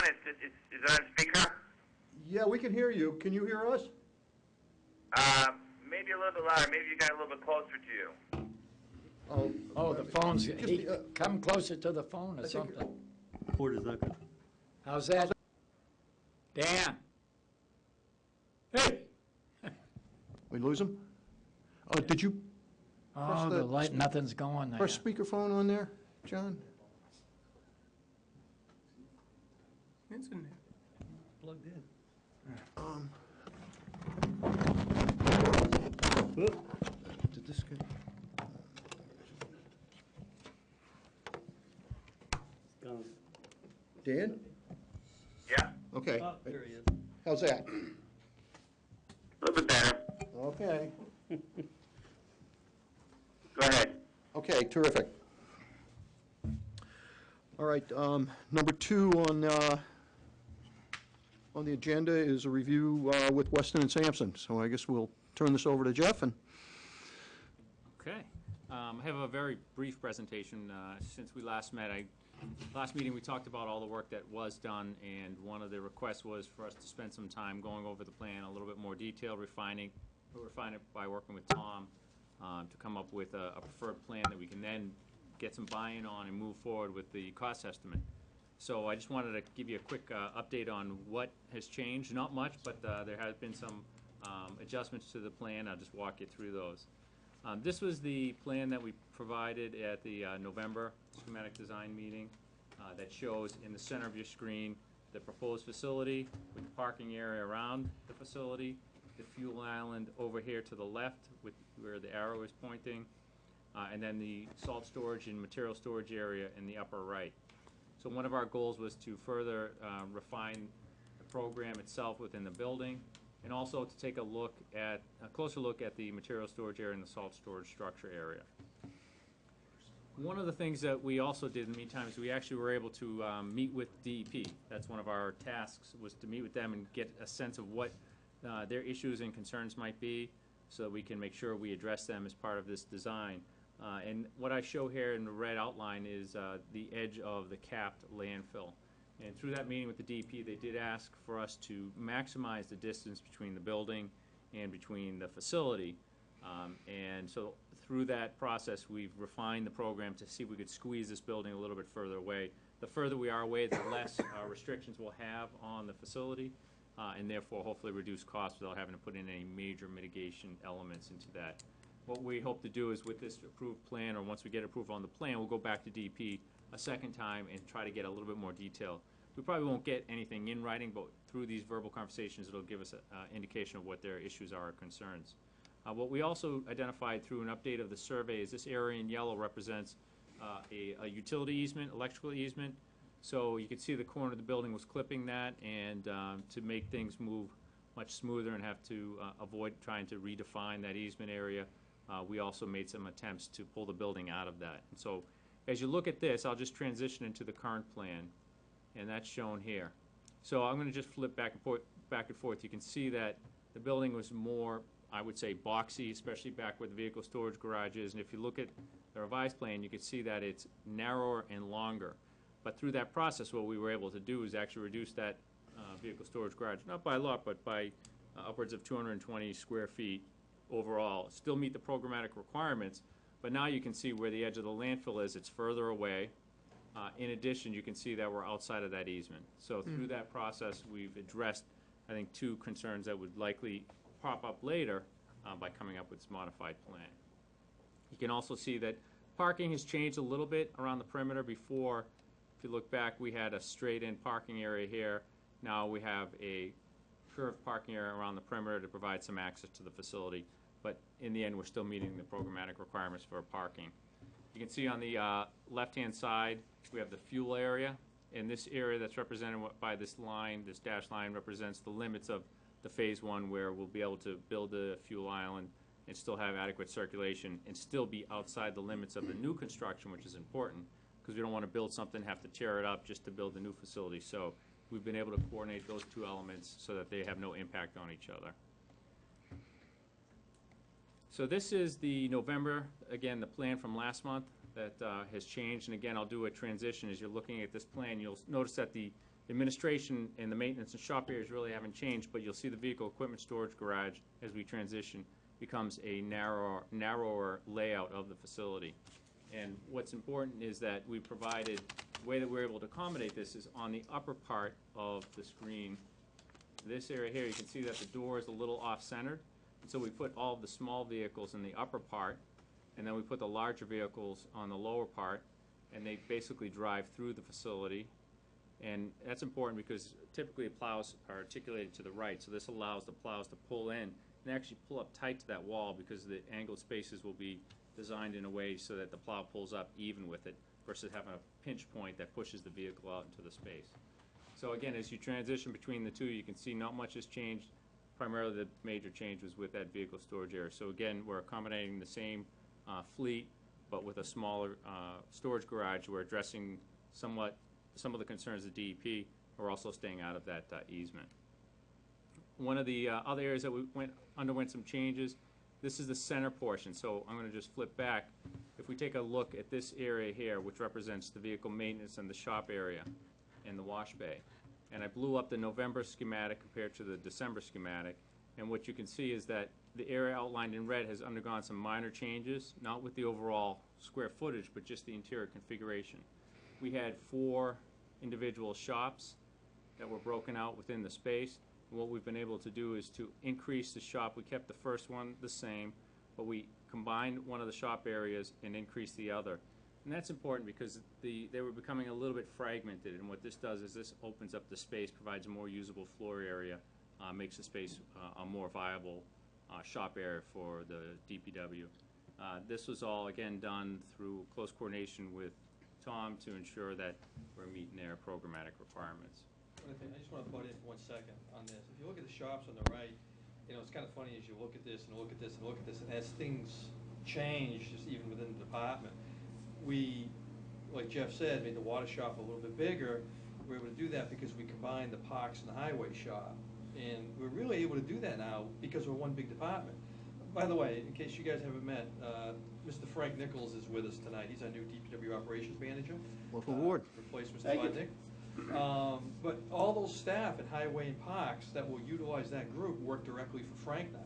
Is it on speaker? Yeah, we can hear you. Can you hear us? Maybe a little bit louder. Maybe you got a little bit closer to you. Oh, the phone's, come closer to the phone or something. Where does that go? How's that? Dan? Hey! We lose him? Did you Oh, the light, nothing's going there. press speakerphone on there, John? It's in there. Plugged in. Did this get? Gone. Dan? Yeah. Okay. Oh, there he is. How's that? A little bit better. Okay. Go ahead. Okay, terrific. All right, number 2 on the agenda is a review with Weston and Sampson. So I guess we'll turn this over to Jeff. And Okay. I have a very brief presentation. Since we last met, last meeting we talked about all the work that was done, and one of the requests was for us to spend some time going over the plan a little bit more detail, refine it by working with Tom to come up with a preferred plan that we can then get some buy-in on and move forward with the cost estimate. So I just wanted to give you a quick update on what has changed. Not much, but there has been some adjustments to the plan. I'll just walk you through those. This was the plan that we provided at the November schematic design meeting that shows in the center of your screen the proposed facility with the parking area around the facility, the fuel island over here to the left with where the arrow is pointing, and then the salt storage and material storage area in the upper right. So one of our goals was to further refine the program itself within the building, and also to take a closer look at the material storage area and the salt storage structure area. One of the things that we also did in the meantime is we actually were able to meet with DEP. That's one of our tasks, was to meet with them and get a sense of what their issues and concerns might be, so that we can make sure we address them as part of this design. And what I show here in the red outline is the edge of the capped landfill. And through that meeting with the DEP, they did ask for us to maximize the distance between the building and between the facility. And so through that process, we've refined the program to see if we could squeeze this building a little bit further away. The further we are away, the less restrictions we'll have on the facility, and therefore hopefully reduce costs without having to put in any major mitigation elements into that. What we hope to do is with this approved plan, or once we get approval on the plan, we'll go back to DP a second time and try to get a little bit more detail. We probably won't get anything in writing, but through these verbal conversations, it'll give us an indication of what their issues are or concerns. What we also identified through an update of the survey is this area in yellow represents a utility easement, electrical easement. So you can see the corner of the building was clipping that, and to make things move much smoother and have to avoid trying to redefine that easement area, we also made some attempts to pull the building out of that. And so as you look at this, I'll just transition into the current plan, and that's shown here. So I'm going to just flip back and forth. You can see that the building was more, I would say, boxy, especially back where the vehicle storage garage is. And if you look at the revised plan, you can see that it's narrower and longer. But through that process, what we were able to do is actually reduce that vehicle storage garage, not by a lot, but by upwards of 220 square feet overall. Still meet the programmatic requirements, but now you can see where the edge of the landfill is. It's further away. In addition, you can see that we're outside of that easement. So through that process, we've addressed, I think, 2 concerns that would likely pop up later by coming up with this modified plan. You can also see that parking has changed a little bit around the perimeter. Before, if you look back, we had a straight-in parking area here. Now we have a curved parking area around the perimeter to provide some access to the facility. But in the end, we're still meeting the programmatic requirements for parking. You can see on the left-hand side, we have the fuel area. And this area that's represented by this line, this dashed line, represents the limits of the phase 1, where we'll be able to build a fuel island and still have adequate circulation and still be outside the limits of the new construction, which is important because we don't want to build something and have to tear it up just to build a new facility. So we've been able to coordinate those 2 elements so that they have no impact on each other. So this is the November, again, the plan from last month that has changed. And again, I'll do a transition. As you're looking at this plan, you'll notice that the Administration and the maintenance and shop areas really haven't changed, but you'll see the vehicle equipment storage garage, as we transition, becomes a narrower layout of the facility. And what's important is that we provided, the way that we're able to accommodate this is on the upper part of the screen. This area here, you can see that the door is a little off-centered. So we put all of the small vehicles in the upper part, and then we put the larger vehicles on the lower part, and they basically drive through the facility. And that's important because typically plows are articulated to the right, so this allows the plows to pull in and actually pull up tight to that wall because the angled spaces will be designed in a way so that the plow pulls up even with it versus having a pinch point that pushes the vehicle out into the space. So again, as you transition between the two, you can see not much has changed. Primarily the major change was with that vehicle storage area. So again, we're accommodating the same fleet, but with a smaller storage garage. We're addressing some of the concerns of DEP. We're also staying out of that easement. One of the other areas that we underwent some changes, this is the center portion. So I'm going to just flip back. If we take a look at this area here, which represents the vehicle maintenance and the shop area and the wash bay, and I blew up the November schematic compared to the December schematic, and what you can see is that the area outlined in red has undergone some minor changes, not with the overall square footage, but just the interior configuration. We had 4 individual shops that were broken out within the space. And what we've been able to do is to increase the shop. We kept the first one the same, but we combined one of the shop areas and increased the other. And that's important because they were becoming a little bit fragmented, and what this does is this opens up the space, provides a more usable floor area, makes the space a more viable shop area for the DPW. This was all, again, done through close coordination with Tom to ensure that we're meeting their programmatic requirements. I just want to butt in for 1 second on this. If you look at the shops on the right, it's kind of funny as you look at this and look at this and look at this, and as things change, just even within the department, we, like Jeff said, made the water shop a little bit bigger. We're able to do that because we combined the parks and the highway shop. And we're really able to do that now because we're one big department. By the way, in case you guys haven't met, Mr. Frank Nichols is with us tonight. He's our new DPW operations manager. Welcome aboard. Replaced Mr. Budnick. But all those staff at highway and parks that will utilize that group work directly for Frank now.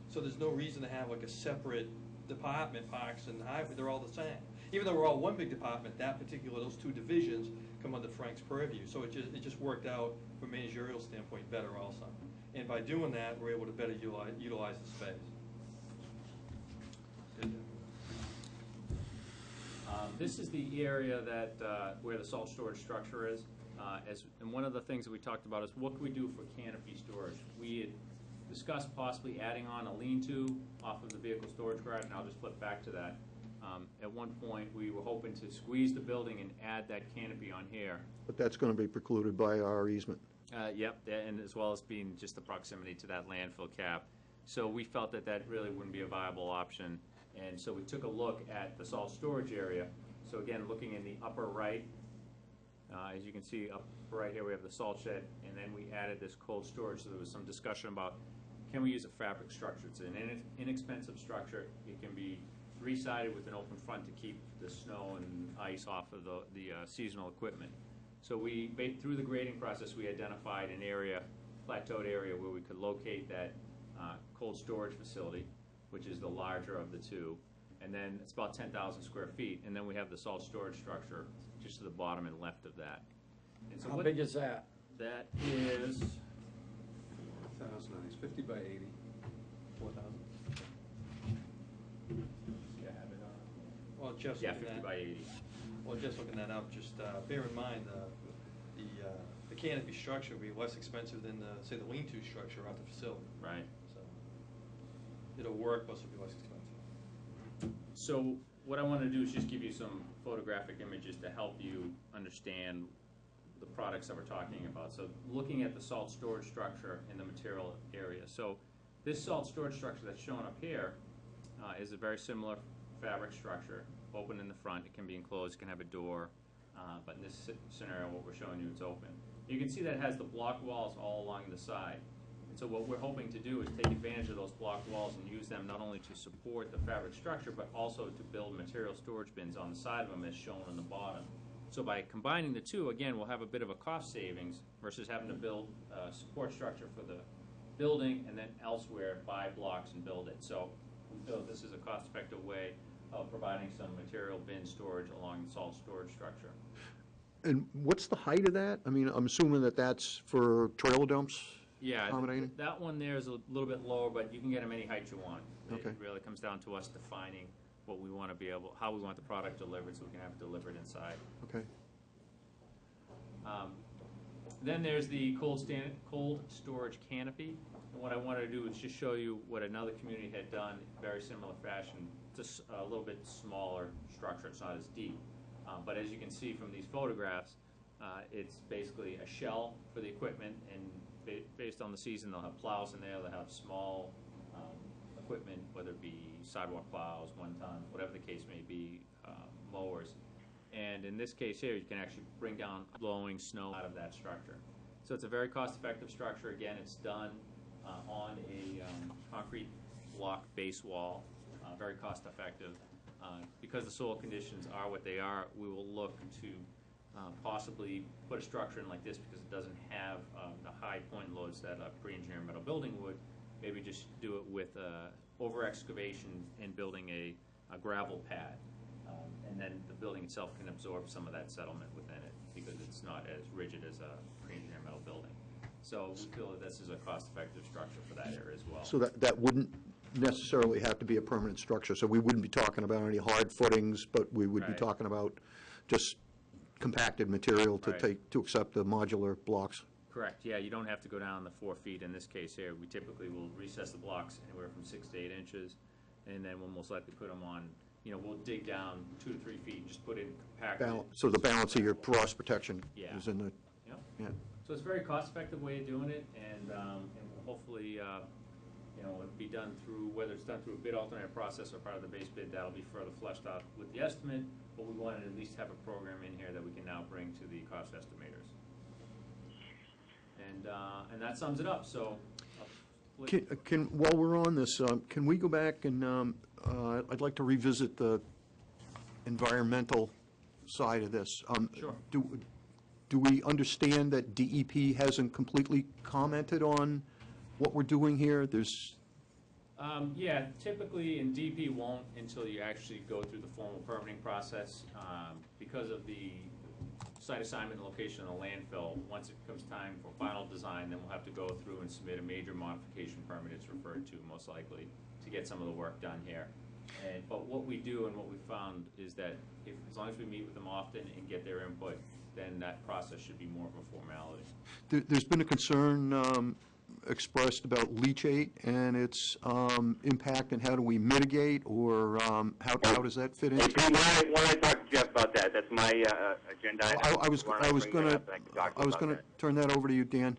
So there's no reason to have like a separate department, parks and highway. They're all the same. Even though we're all one big department, those 2 divisions come under Frank's purview. So it just worked out from a managerial standpoint better also. And by doing that, we're able to better utilize the space. This is the area that where the salt storage structure is. And one of the things that we talked about is what can we do for canopy storage. We had discussed possibly adding on a lean-to off of the vehicle storage garage, and I'll just flip back to that. At one point, we were hoping to squeeze the building and add that canopy on here. But that's going to be precluded by our easement. Yep, and as well as being just the proximity to that landfill cap. So we felt that that really wouldn't be a viable option. And so we took a look at the salt storage area. So again, looking in the upper right, as you can see up right here, we have the salt shed, and then we added this cold storage. So there was some discussion about, can we use a fabric structure? It's an inexpensive structure. It can be 3-sided with an open front to keep the snow and ice off of the seasonal equipment. So through the grading process, we identified an area, plateaued area, where we could locate that cold storage facility, which is the larger of the 2. And then it's about 10,000 square feet. And then we have the salt storage structure just to the bottom and left of that. And so How big is that? That is 1,000, 50 by 80. 4,000. Yeah, have it on. Well, Jeff's Yeah, looking 50 at, by 80. well, Jeff's looking that up. Just bear in mind the canopy structure will be less expensive than say the lean-to structure out the facility. Right. So it'll work, plus it'll be less expensive. So what I want to do is just give you some photographic images to help you understand the products that we're talking about. So looking at the salt storage structure in the material area. So this salt storage structure that's shown up here is a very similar fabric structure, open in the front. It can be enclosed, it can have a door, but in this scenario, what we're showing you, it's open. You can see that it has the block walls all along the side. So what we're hoping to do is take advantage of those block walls and use them not only to support the fabric structure, but also to build material storage bins on the side of them as shown on the bottom. So by combining the two, again, we'll have a bit of a cost savings versus having to build a support structure for the building and then elsewhere buy blocks and build it. So we feel this is a cost-effective way of providing some material bin storage along the salt storage structure. And what's the height of that? I mean, I'm assuming that that's for trailer dumps? Yeah, Accommodating? that one there is a little bit lower, but you can get them any height you want. Okay. It really comes down to us defining what we want to be able, how we want the product delivered, so we can have it delivered inside. Okay. Then there's the cold storage canopy. And what I wanted to do is just show you what another community had done, very similar fashion. Just a little bit smaller structure, it's not as deep. But as you can see from these photographs, it's basically a shell for the equipment, and based on the season, they'll have plows in there, they'll have small equipment, whether it be sidewalk plows, 1 ton, whatever the case may be, mowers. And in this case here, you can actually bring down blowing snow out of that structure. So it's a very cost-effective structure. Again, it's done on a concrete block base wall, very cost-effective. Because the soil conditions are what they are, we will look to possibly put a structure in like this because it doesn't have the high point loads that a pre-engineered metal building would. Maybe just do it with over-excavation and building a gravel pad. And then the building itself can absorb some of that settlement within it because it's not as rigid as a pre-engineered metal building. So we feel that this is a cost-effective structure for that area as well. So that wouldn't necessarily have to be a permanent structure, so we wouldn't be talking about any hard footings, but we would be Right. talking about just compacted material to Right. to accept the modular blocks. Correct, yeah, you don't have to go down the 4 feet. In this case here, we typically will recess the blocks anywhere from 6 to 8 inches, and then we'll most likely put them on, we'll dig down 2 to 3 feet and just put in compacted. So the balance of your frost protection Yeah. is in the, Yep. yeah. So it's a very cost-effective way of doing it, and hopefully, it'll be done through, whether it's done through a bid alternative process or part of the base bid, that'll be further fleshed out with the estimate, but we wanted to at least have a program in here that we can now bring to the cost estimators. And that sums it up, so. While we're on this, can we go back and, I'd like to revisit the environmental side of this. Sure. Do we understand that DEP hasn't completely commented on what we're doing here? Yeah, typically, and DP won't until you actually go through the formal permitting process. Because of the site assignment and location of the landfill, once it comes time for final design, then we'll have to go through and submit a major modification permit, it's referred to most likely, to get some of the work done here. But what we do and what we found is that as long as we meet with them often and get their input, then that process should be more of a formality. There's been a concern expressed about leachate and its impact, and how do we mitigate, or how does that fit in? Hey, Pete, why don't I talk to Jeff about that? That's my agenda item. I was Why don't I going bring that to up and I can talk to you about that? turn that over to you, Dan.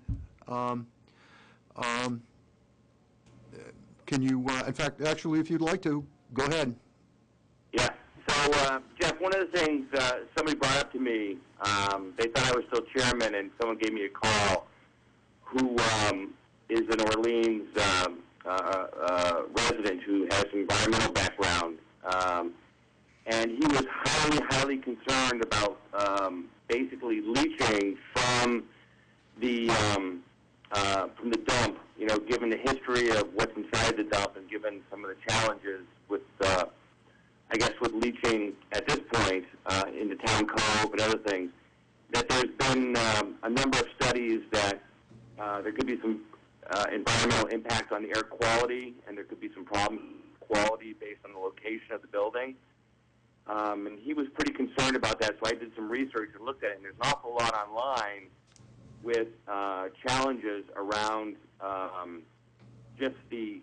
Can you, in fact, actually, if you'd like to, go ahead. Yeah. So, Jeff, one of the things somebody brought up to me, they thought I was still chairman, and someone gave me a call, who is an Orleans resident who has an environmental background. And he was highly, highly concerned about basically leaching from the dump, given the history of what's inside the dump and given some of the challenges with, I guess, with leaching at this point in the town cove and other things, that there's been a number of studies that there could be some environmental impact on the air quality, and there could be some problem with quality based on the location of the building. And he was pretty concerned about that, so I did some research and looked at it, and there's an awful lot online with challenges around just the,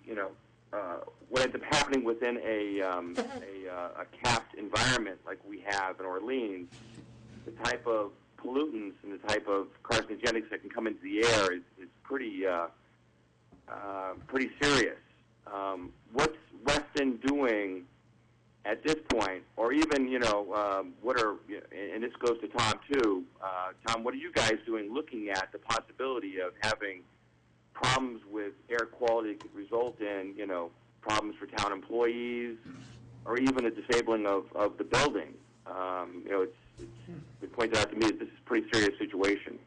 what ends up happening within a capped environment like we have in Orleans. The type of pollutants and the type of carcinogenics that can come into the air is pretty serious. What's Weston doing at this point, or even, what are, and this goes to Tom too, Tom, what are you guys doing looking at the possibility of having problems with air quality that could result in, problems for town employees, or even the disabling of the building? it pointed out to me that this is a pretty serious situation.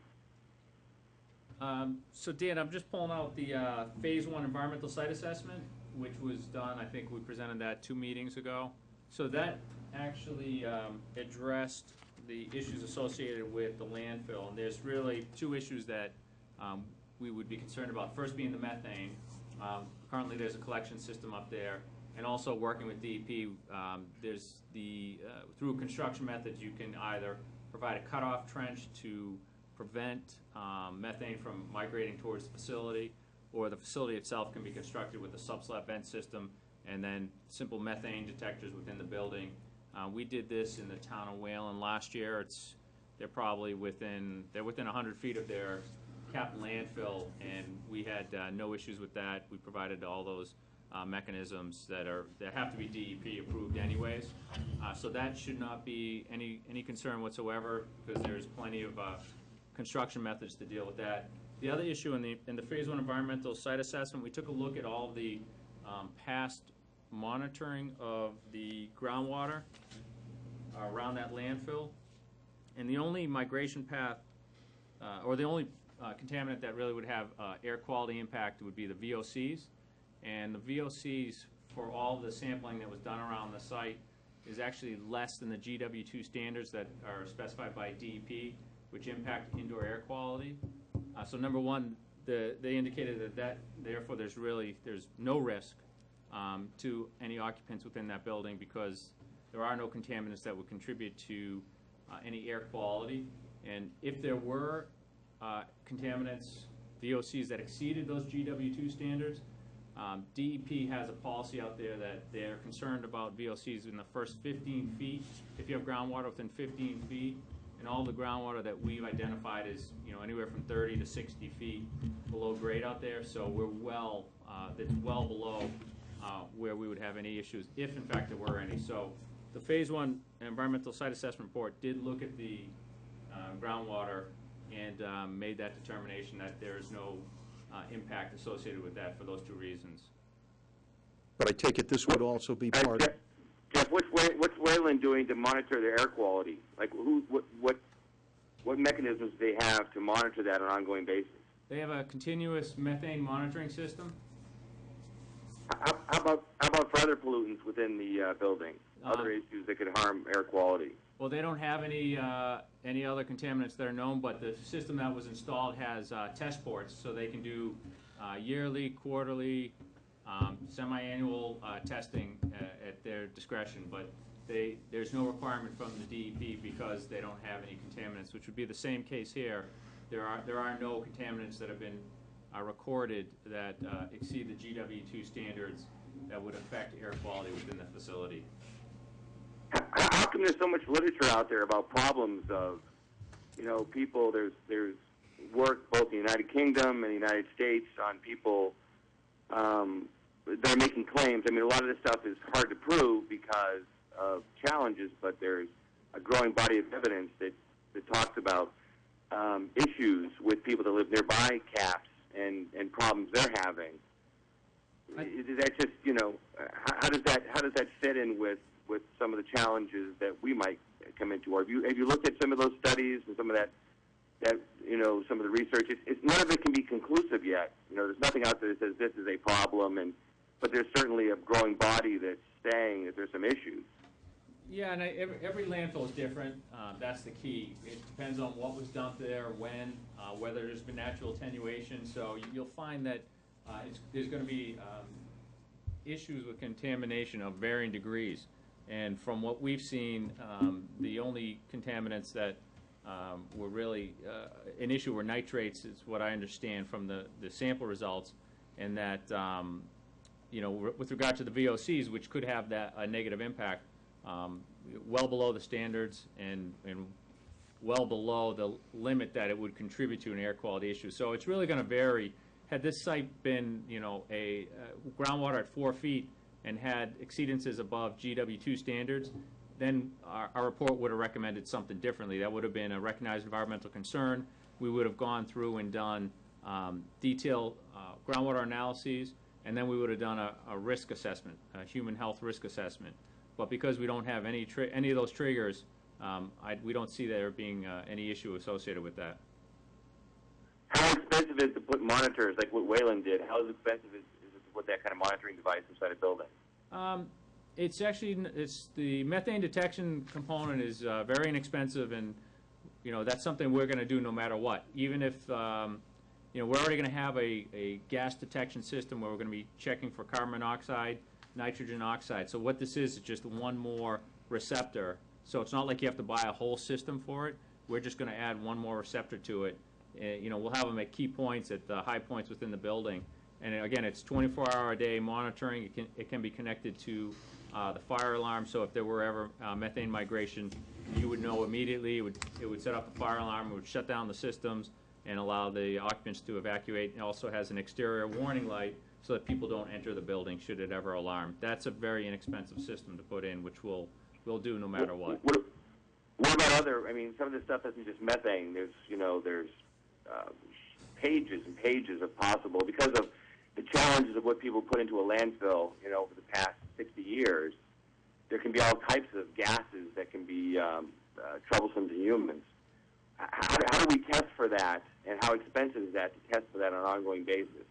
So Dan, I'm just pulling out the Phase 1 environmental site assessment, which was done, I think we presented that 2 meetings ago. So that actually addressed the issues associated with the landfill. And there's really 2 issues that we would be concerned about. First being the methane. Currently there's a collection system up there. And also working with DEP, there's the, through construction methods, you can either provide a cutoff trench to prevent methane from migrating towards the facility, or the facility itself can be constructed with a subslab vent system and then simple methane detectors within the building. We did this in the town of Wayland last year. They're probably within 100 feet of their capped landfill, and we had no issues with that. We provided all those mechanisms that have to be DEP approved anyways. So that should not be any concern whatsoever, because there's plenty of construction methods to deal with that. The other issue in the Phase 1 environmental site assessment, we took a look at all the past monitoring of the groundwater around that landfill, and the only migration path, or the only contaminant that really would have air quality impact would be the VOCs. And the VOCs for all the sampling that was done around the site is actually less than the GW2 standards that are specified by DEP, which impact indoor air quality. So number one, they indicated that therefore there's no risk to any occupants within that building, because there are no contaminants that would contribute to any air quality. And if there were contaminants, VOCs that exceeded those GW2 standards, DEP has a policy out there that they're concerned about VOCs in the first 15 feet. If you have groundwater within 15 feet, and all the groundwater that we've identified is anywhere from 30 to 60 feet below grade out there, so we're it's well below where we would have any issues, if in fact there were any. So the Phase 1 environmental site assessment report did look at the groundwater and made that determination that there is no impact associated with that for those 2 reasons. But I take it this would also be part of... Jeff, what's Wayland doing to monitor their air quality? Like, what mechanisms do they have to monitor that on an ongoing basis? They have a continuous methane monitoring system. How about for other pollutants within the building? Other issues that could harm air quality? Well, they don't have any other contaminants that are known, but the system that was installed has test ports, so they can do yearly, quarterly, semi-annual testing at their discretion. But there's no requirement from the DEP because they don't have any contaminants, which would be the same case here. There are no contaminants that have been recorded that exceed the GW2 standards that would affect air quality within the facility. How come there's so much literature out there about problems of, people, there's work both in the United Kingdom and the United States on people that are making claims. I mean, a lot of this stuff is hard to prove because of challenges, but there's a growing body of evidence that talks about issues with people that live nearby caps and problems they're having. Is that just, how does that fit in with some of the challenges that we might come into? Or have you looked at some of those studies and some of that some of the research? None of it can be conclusive yet. There's nothing out there that says this is a problem, but there's certainly a growing body that's saying that there's some issues. Yeah, and every landfill is different. That's the key. It depends on what was dumped there, when, whether there's been natural attenuation. So you'll find that there's going to be issues with contamination of varying degrees. And from what we've seen, the only contaminants that were really an issue were nitrates, is what I understand from the sample results, and that with regard to the VOCs, which could have a negative impact, well below the standards and well below the limit that it would contribute to an air quality issue. So it's really going to vary. Had this site been, a groundwater at 4 feet and had exceedances above GW2 standards, then our report would have recommended something differently. That would have been a recognized environmental concern. We would have gone through and done detailed groundwater analyses, and then we would have done a risk assessment, a human health risk assessment. But because we don't have any of those triggers, we don't see there being any issue associated with that. How expensive is to put monitors like what Wayland did? How expensive is it to put that kind of monitoring device inside a building? It's actually, the methane detection component is very inexpensive, and that's something we're going to do no matter what. Even if we're already going to have a gas detection system where we're going to be checking for carbon monoxide, nitrogen oxide. So what this is just one more receptor. So it's not like you have to buy a whole system for it. We're just going to add one more receptor to it. We'll have them at key points, at the high points within the building. And again, it's 24-hour-a-day monitoring. It can be connected to the fire alarm. So if there were ever methane migration, you would know immediately. It would set off the fire alarm. It would shut down the systems and allow the occupants to evacuate. It also has an exterior warning light so that people don't enter the building should it ever alarm. That's a very inexpensive system to put in, which we'll do no matter what. What about other? I mean, some of this stuff isn't just methane. There's pages and pages of possible, because of the challenges of what people put into a landfill, over the past 60 years. There can be all types of gases that can be troublesome to humans. How do we test for that, and how expensive is that to test for that on an ongoing basis?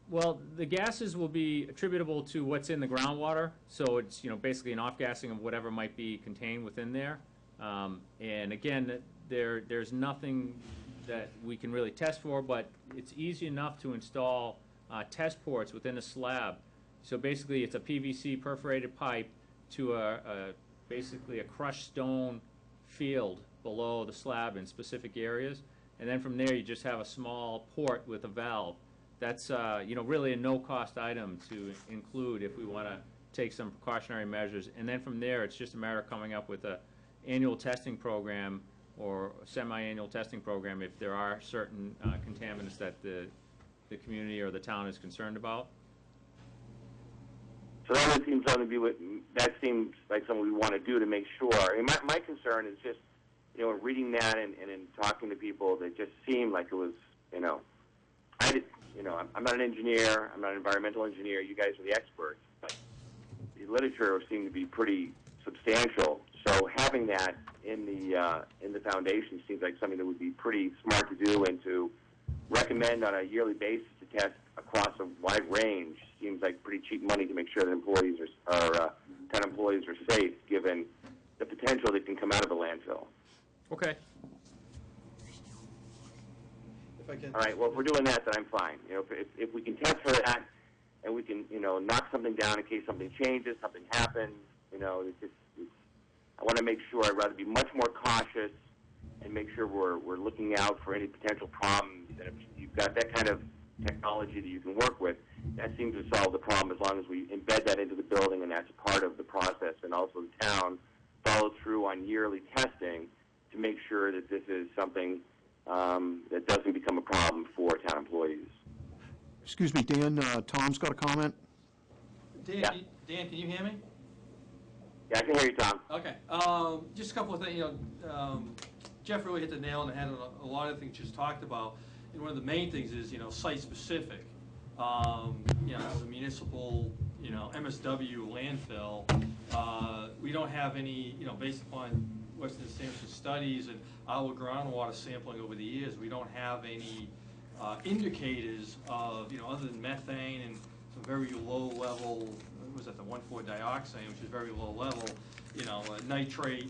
Well, the gases will be attributable to what's in the groundwater, so it's basically an off-gassing of whatever might be contained within there. And again, there's nothing that we can really test for, but it's easy enough to install test ports within a slab. So basically, it's a PVC perforated pipe to basically a crushed stone field below the slab in specific areas, and then from there you just have a small port with a valve. That's really a no-cost item to include if we want to take some precautionary measures. And then from there, it's just a matter of coming up with an annual testing program or semi-annual testing program if there are certain contaminants that the community or the town is concerned about. So that would seem seems like something we want to do to make sure. I mean, my concern is just, reading that and in talking to people, that just seemed like it was, I'm not an engineer, I'm not an environmental engineer, you guys are the experts, but the literature seemed to be pretty substantial. So having that in the foundation seems like something that would be pretty smart to do, and to recommend on a yearly basis to test across a wide range seems like pretty cheap money to make sure that employees town employees are safe, given the potential that can come out of a landfill. Okay. If I can. All right. Well, if we're doing that, then I'm fine. If we can test for that, and we can, knock something down in case something changes, something happens, I want to make sure. I'd rather be much more cautious and make sure we're looking out for any potential problems. And if you've got that kind of technology that you can work with, that seems to solve the problem, as long as we embed that into the building and that's part of the process. And also the town follows through on yearly testing to make sure that this is something that doesn't become a problem for town employees. Excuse me, Dan, Tom's got a comment? Dan, Yeah. Dan, can you hear me? Yeah, I can hear you, Tom. Okay. Just a couple of things. Jeff really hit the nail on the head on a lot of things just talked about. And one of the main things is, site-specific. The municipal, MSW landfill, we don't have any, based upon Western Sampson studies and our groundwater sampling over the years, we don't have any indicators of, other than methane and some very low level, was that the 1,4-dioxane, which is very low level, nitrate,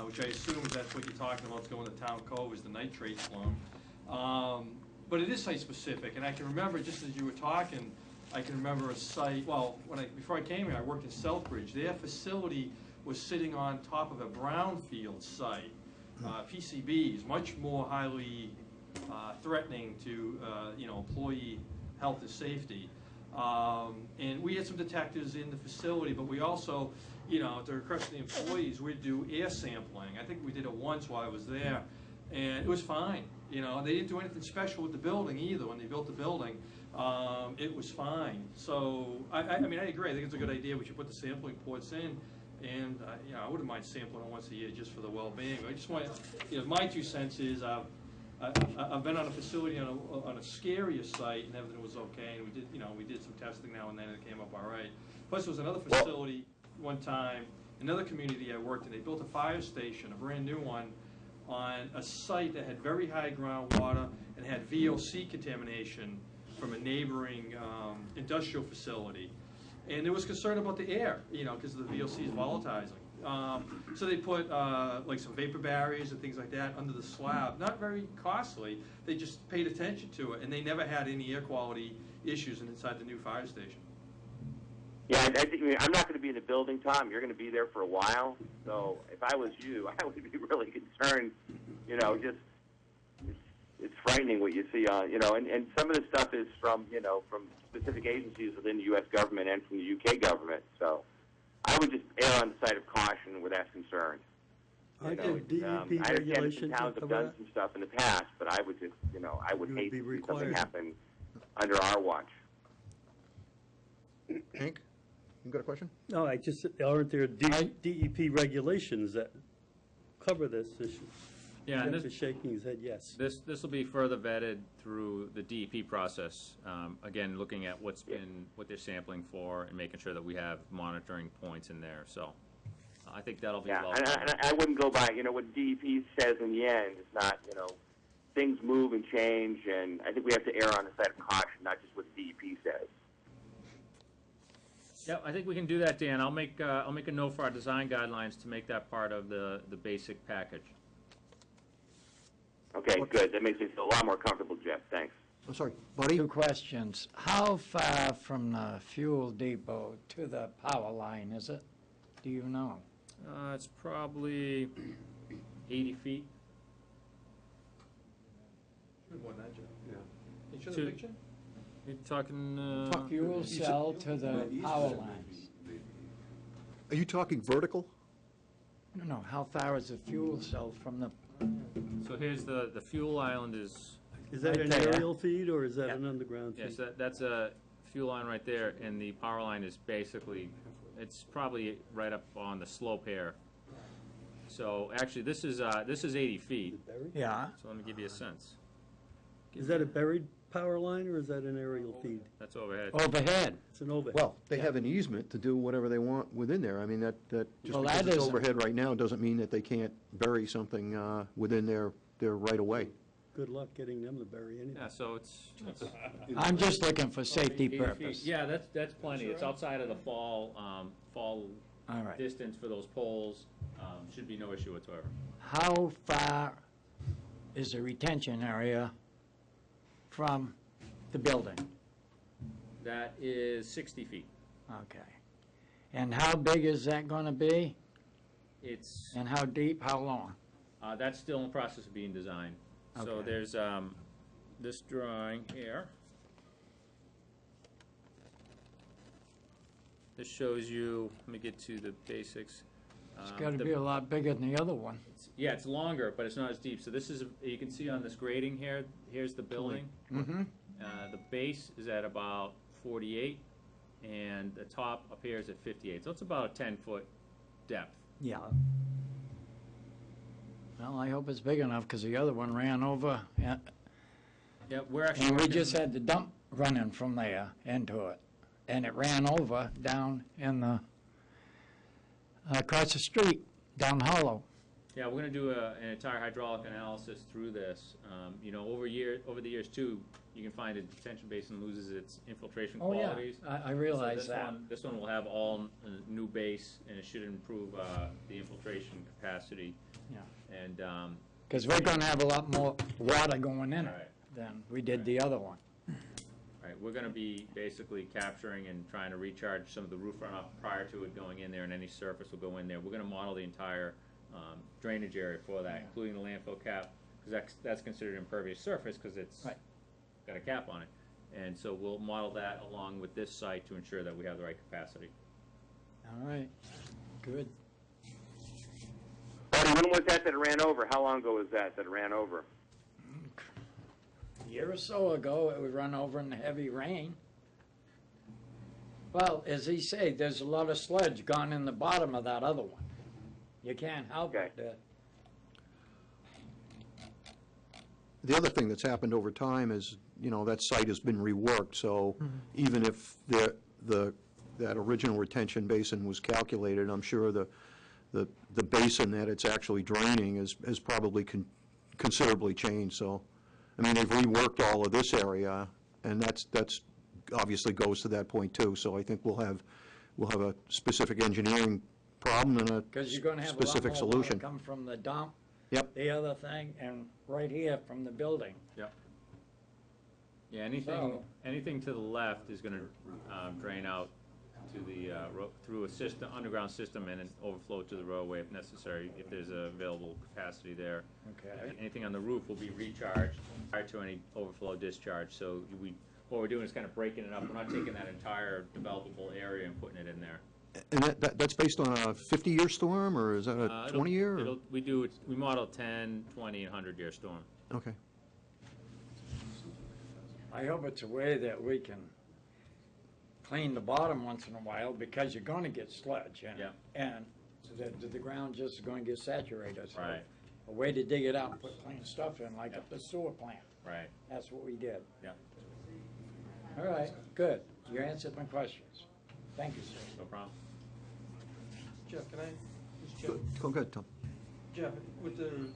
which I assume that's what you're talking about, going to Town Cove, is the nitrate plume. But it is site-specific, and I can remember, just as you were talking, I can remember a site, well, before I came here, I worked in Southbridge. Their facility was sitting on top of a brownfield site. PCBs, much more highly threatening to, employee health and safety. And we had some detectors in the facility, but we also, at the request of the employees, we'd do air sampling. I think we did it once while I was there, and it was fine. They didn't do anything special with the building either. When they built the building, it was fine. So, I agree. I think it's a good idea. We should put the sampling ports in, and I wouldn't mind sampling it once a year just for the well-being. I just want, my 2 cents is I've been on a facility on a scarier site, and everything was okay. And we did some testing now and then, and it came up all right. Plus, there was another facility one time another community I worked in, they built a fire station, a brand new one, on a site that had very high groundwater and had VOC contamination from a neighboring industrial facility. And there was concern about the air, because the VOC is volatilizing. So they put like some vapor barriers and things like that under the slab. Not very costly. They just paid attention to it, and they never had any air quality issues inside the new fire station. Yeah, I think I'm not going to be in the building, Tom. You're going to be there for a while. So if I was you, I would be really concerned. Just it's frightening what you see on, and some of the stuff is from specific agencies within the U.S. government and from the U.K. government. So I would just err on the side of caution where that's concerned. Aren't there DEP I understand some regulations towns have of done that? some stuff in the past, but I would just, I would You would hate be to see something required. happen under our watch. Hank, you got a question? No, aren't there DEP regulations that cover this issue? Yeah, and Jeff this, is shaking his head yes. this will be further vetted through the DEP process. Again, looking at what they're sampling for and making sure that we have monitoring points in there. So I think that'll be Yeah, well and covered. I wouldn't go by, what DEP says in the end. It's not, things move and change, and I think we have to err on the side of caution, not just what DEP says. Yeah, I think we can do that, Dan. I'll make a note for our design guidelines to make that part of the basic package. Okay, good. That makes me feel a lot more comfortable, Jeff. Thanks. I'm sorry, Buddy? 2 questions. How far from the fuel depot to the power line is it? Do you know? It's probably 80 feet. Should have won that, Jeff. Yeah. Can you show Two. the picture? You're talking, Fuel cell to the power lines. Are you talking vertical? No, how far is the fuel cell from the, so here's the fuel island is, Is that Right an there. aerial feed or is that Yeah. an underground feed? yes, that's a fuel line right there, and the power line is basically, it's probably right up on the slope here. So actually, this is 80 feet, Buried? yeah, so let me give you a sense. Is that a buried power line or is that an aerial feed? That's overhead. overhead? It's an overhead. Well, they have an easement to do whatever they want within there. I mean, that just Well, because that it's is- overhead right now doesn't mean that they can't bury something within their right-of-way. Good luck getting them to bury anything. Yeah, so it's I'm just looking for safety 80 feet. purpose. Yeah, that's plenty. It's outside of the fall All right. distance for those poles. Should be no issue whatsoever. How far is the retention area from the building? That is 60 feet. Okay. And how big is that gonna be? It's, And how deep, how long? that's still in the process of being designed. So Okay. there's this drawing here. This shows you, let me get to the basics. It's gotta be a lot bigger than the other one. Yeah, it's longer, but it's not as deep. So this is, you can see on this grading here, here's the building. Mm-hmm. The base is at about 48, and the top up here is at 58. So it's about a 10-foot depth. Yeah. Well, I hope it's big enough, because the other one ran over, Yeah, we're actually and we working- just had the dump running from there into it. And it ran over down in the, across the street, down Hollow. Yeah, we're going to do an entire hydraulic analysis through this. Over the years too, you can find a detention basin loses its infiltration qualities. I So realize this that. one- This one will have all new base, and it should improve the infiltration capacity. Yeah. And Because we're gonna have a lot more water going in Right. it than we did the other one. right, we're going to be basically capturing and trying to recharge some of the roof runoff prior to it going in there, and any surface will go in there. We're going to model the entire drainage area for that, including the landfill cap, because that's considered impervious surface because it's Right. got a cap on it. And so we'll model that along with this site to ensure that we have the right capacity. All right, good. Buddy, when was that it ran over? How long ago was that it ran over? A year or so ago, it would run over in the heavy rain. Well, as he said, there's a lot of sludge gone in the bottom of that other one. You can't help Okay. it. The other thing that's happened over time is, that site has been reworked, so even if that original retention basin was calculated, I'm sure the the basin that it's actually draining is probably considerably changed, so, I mean, they've reworked all of this area, and that's obviously goes to that point too, so I think we'll have a specific engineering problem and a Because you're gonna have a lot specific more water solution. come from the dump, Yep, the other thing, and right here from the building. Yep. Yeah, anything to the left is gonna drain out to the, through a system, underground system, and then overflow to the roadway if necessary, if there's available capacity there. Okay. Anything on the roof will be recharged prior to any overflow discharge, so what we're doing is kind of breaking it up. We're not taking that entire developable area and putting it in there. and that's based on a 50-year storm, or is that a 20-year? We model 10, 20, and 100-year storm. Okay. I hope it's a way that we can clean the bottom once in a while, because you're gonna get sludge, Yeah. and the ground just is gonna get saturated. So Right. a way to dig it out and put clean stuff in, like at the sewer plant. Right. That's what we did. Yeah. All right, good. You answered my questions. Thank you, sir. No problem. Jeff, can I, just check? Go ahead, Tom. Jeff, with the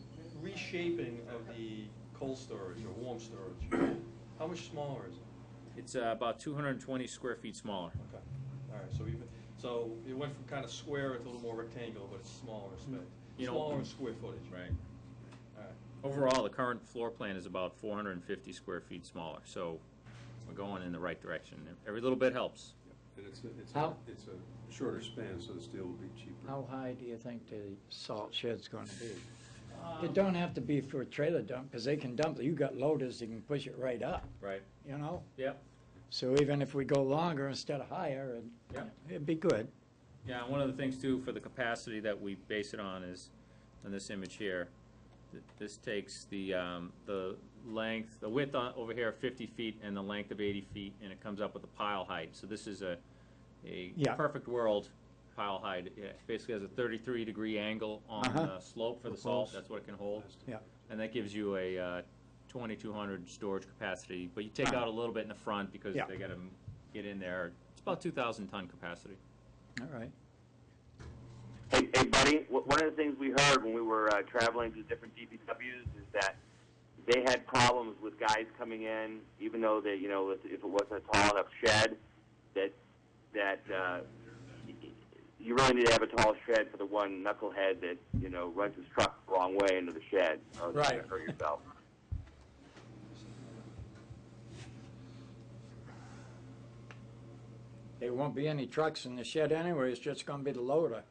reshaping of the cold storage or warm storage, how much smaller is it? It's about 220 square feet smaller. Okay, all right, so it went from kind of square to a little more rectangular, but it's smaller in space. You know- Smaller in square footage. Right. All right. Overall, the current floor plan is about 450 square feet smaller, so we're going in the right direction. Every little bit helps. And it's How- a shorter span, so the steel will be cheaper. How high do you think the salt shed's gonna be? It don't have to be for a trailer dump, because they can dump it. You got loaders that can push it right up, Right. you know? Yep. So even if we go longer instead of higher, it'd be good. Yeah, and one of the things too, for the capacity that we base it on is, on this image here, this takes the length, the width over here of 50 feet and the length of 80 feet, and it comes up with a pile height. So this is a Yeah. perfect world pile height. It basically has a 33-degree angle on the slope for the salt. That's what it can hold. Yeah. And that gives you a 2,200 storage capacity, but you take out a little bit in the front because Yeah. they got to get in there. It's about 2,000 ton capacity. All right. Hey, buddy, one of the things we heard when we were traveling to different DPWs is that they had problems with guys coming in, even though they, if it wasn't a tall enough shed, that you really need to have a tall shed for the one knucklehead that, runs his truck the wrong way into the shed, or you're going to hurt yourself. There won't be any trucks in the shed anyway, it's just gonna be the loader.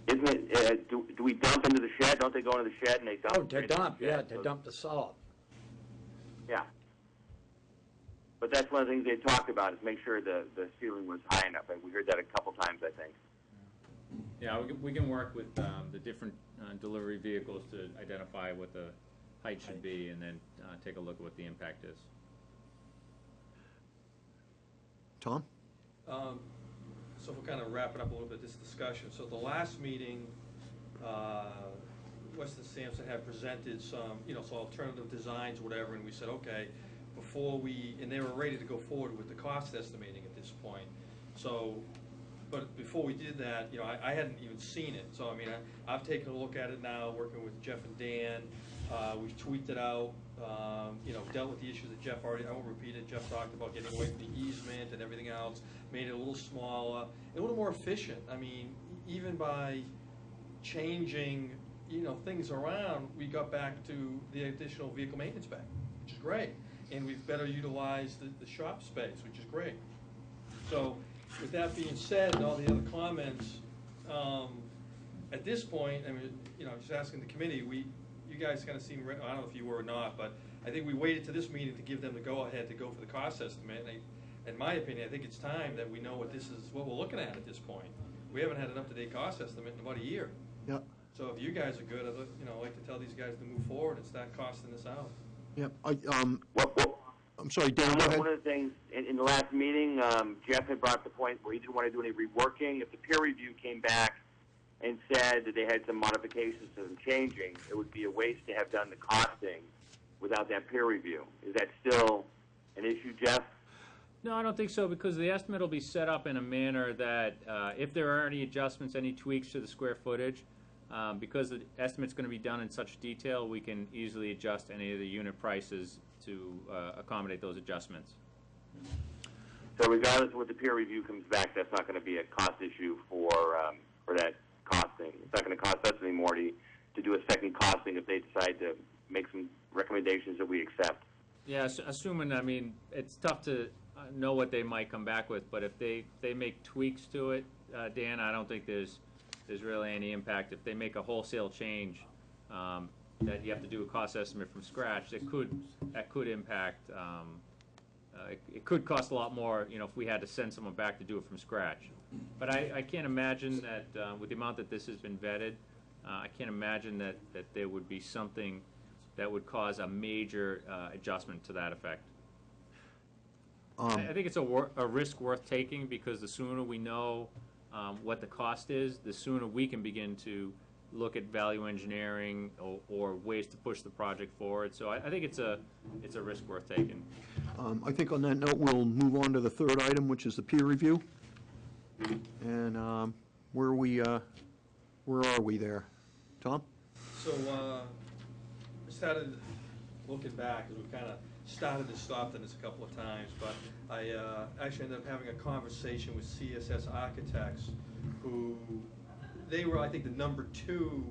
Isn't it, do we dump into the shed? Don't they go into the shed and they dump? Oh, to into the dump, shed? yeah, So- to dump the salt. Yeah. But that's one of the things they talked about, is make sure the ceiling was high enough. And we heard that a couple times, I think. Yeah, we can work with the different delivery vehicles to identify what the height should be, and then take a look at what the impact is. Tom? So we're kind of wrapping up a little bit this discussion. So at the last meeting, Weston Sampson had presented some, some alternative designs or whatever, and we said, okay, and they were ready to go forward with the cost estimating at this point. So, but before we did that, I hadn't even seen it. So, I've taken a look at it now, working with Jeff and Dan. We've tweaked it out, dealt with the issues that Jeff already, I won't repeat it, Jeff talked about getting away from the easement and everything else, made it a little smaller, a little more efficient. Even by changing, things around, we got back to the additional vehicle maintenance bay, which is great. And we've better utilized the shop space, which is great. So, with that being said, and all the other comments, at this point, just asking the committee, you guys kind of seem, I don't know if you were or not, but I think we waited to this meeting to give them the go-ahead to go for the cost estimate. And in my opinion, I think it's time that we know what we're looking at this point. We haven't had an up-to-date cost estimate in about a year. Yeah. So if you guys are good, I'd like to tell these guys to move forward and start costing this out. Yeah. Well, I'm sorry, Dan, go ahead. one of the things in the last meeting, Jeff had brought up the point where he didn't want to do any reworking. If the peer review came back and said that they had some modifications to them changing, it would be a waste to have done the costing without that peer review. Is that still an issue, Jeff? No, I don't think so, because the estimate will be set up in a manner that if there are any adjustments, any tweaks to the square footage, because the estimate's going to be done in such detail, we can easily adjust any of the unit prices to accommodate those adjustments. So regardless of what the peer review comes back, that's not going to be a cost issue for that costing. It's not going to cost us any more to do a second costing if they decide to make some recommendations that we accept. Yeah, assuming, I mean, it's tough to know what they might come back with, but if they make tweaks to it, Dan, I don't think there's really any impact. If they make a wholesale change, that you have to do a cost estimate from scratch, that could impact, it could cost a lot more, you know, if we had to send someone back to do it from scratch. But I can't imagine that, with the amount that this has been vetted, I can't imagine that there would be something that would cause a major adjustment to that effect. I think it's a risk worth taking, because the sooner we know what the cost is, the sooner we can begin to look at value engineering or ways to push the project forward. So I think it's a risk worth taking. I think on that note, we'll move on to the third item, which is the peer review. And where are we there? Tom? So, I started looking back, as we kind of started and stopped on this a couple of times, but I actually ended up having a conversation with CSS Architects, who, they were, I think, the number 2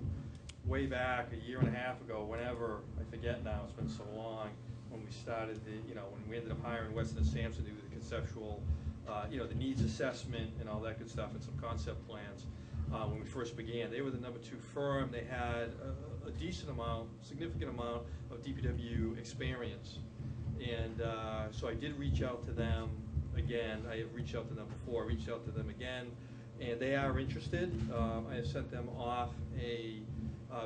way back a year and a half ago, whenever, I forget now, it's been so long, when we started when we ended up hiring Weston and Sampson to do the conceptual, the needs assessment and all that good stuff, and some concept plans. When we first began, they were the number 2 firm. They had a decent amount, significant amount of DPW experience. And so I did reach out to them again. I have reached out to them before. I reached out to them again, and they are interested. I have sent them off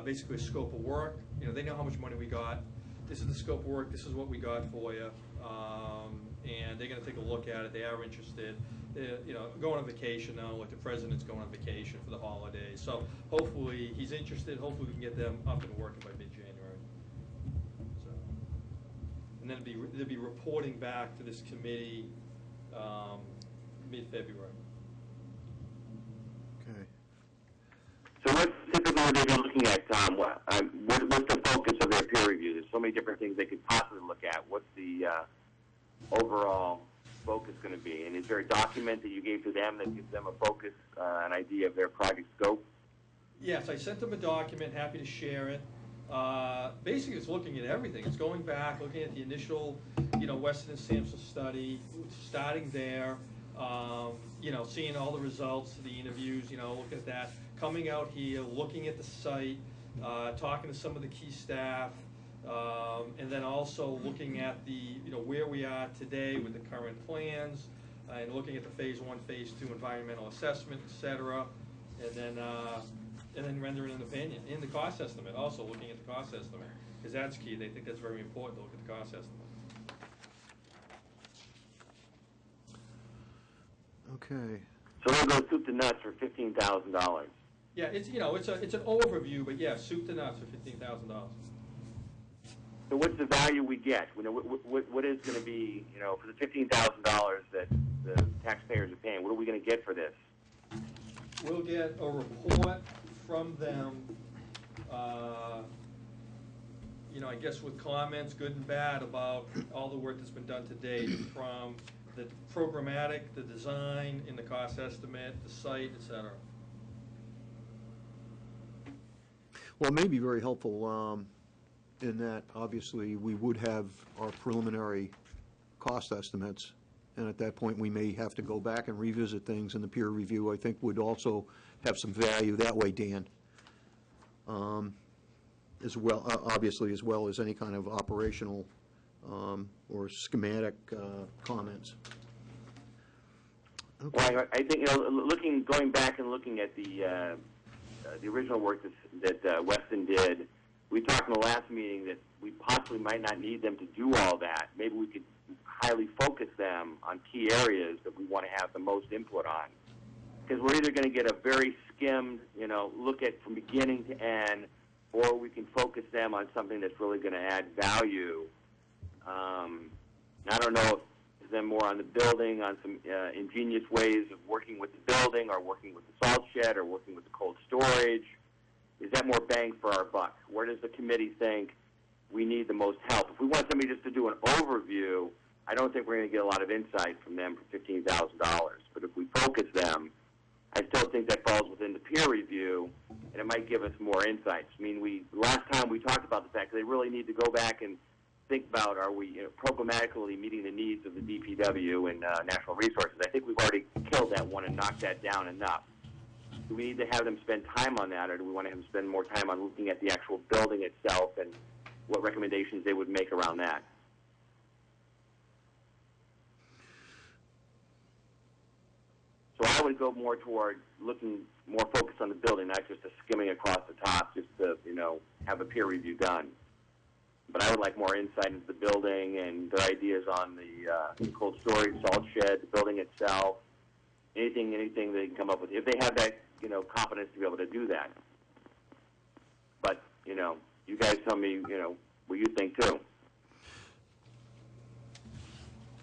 basically a scope of work. They know how much money we got. This is the scope of work. This is what we got for you. And they're going to take a look at it. They are interested. They're, going on vacation now. Like the president's going on vacation for the holidays. So hopefully he's interested. Hopefully we can get them up and working by mid-January. So, and then they'll be reporting back to this committee mid-February. Okay. So what typically would they be looking at, Tom? What's the focus of their peer review? There's so many different things they could possibly look at. What's the overall focus going to be? And is there a document that you gave to them that gives them a focus, an idea of their project scope? Yes, I sent them a document, happy to share it. Basically, it's looking at everything. It's going back, looking at the initial, Weston and Sampson study, starting there, seeing all the results of the interviews, looking at that, coming out here, looking at the site, talking to some of the key staff, and then also looking at the, where we are today with the current plans, and looking at the phase 1, phase 2 environmental assessment, et cetera, and then rendering an opinion. In the cost estimate, also looking at the cost estimate, because that's key. They think that's very important to look at the cost estimate. Okay. So they'll go soup to nuts for $15,000. Yeah, it's an overview, but yeah, soup to nuts for $15,000. So what's the value we get? What is going to be, for the $15,000 that the taxpayers are paying? What are we going to get for this? We'll get a report from them, I guess with comments, good and bad, about all the work that's been done to date, from the programmatic, the design, in the cost estimate, the site, et cetera. Well, it may be very helpful in that, obviously, we would have our preliminary cost estimates, and at that point, we may have to go back and revisit things, and the peer review, I think, would also have some value that way, Dan, as well, obviously, as well as any kind of operational or schematic comments. Okay. Well, I think, going back and looking at the original work that Weston did, we talked in the last meeting that we possibly might not need them to do all that. Maybe we could highly focus them on key areas that we want to have the most input on. Because we're either going to get a very skimmed, look at from beginning to end, or we can focus them on something that's really going to add value. I don't know them more on the building, on some ingenious ways of working with the building, or working with the salt shed, or working with the cold storage? Is that more bang for our buck? Where does the committee think we need the most help? If we want somebody just to do an overview, I don't think we're going to get a lot of insight from them for $15,000. But if we focus them, I still think that falls within the peer review, and it might give us more insights. I mean, last time we talked about the fact that they really need to go back and think about, are we programmatically meeting the needs of the DPW and natural resources? I think we've already killed that one and knocked that down enough. Do we need to have them spend time on that, or do we want to have them spend more time on looking at the actual building itself and what recommendations they would make around that? So I would go more toward looking more focused on the building, not just a skimming across the top, just to, have a peer review done. But I would like more insight into the building and their ideas on the cold storage, salt shed, the building itself, anything they can come up with, if they have that, competence to be able to do that. But, you guys tell me, what you think too.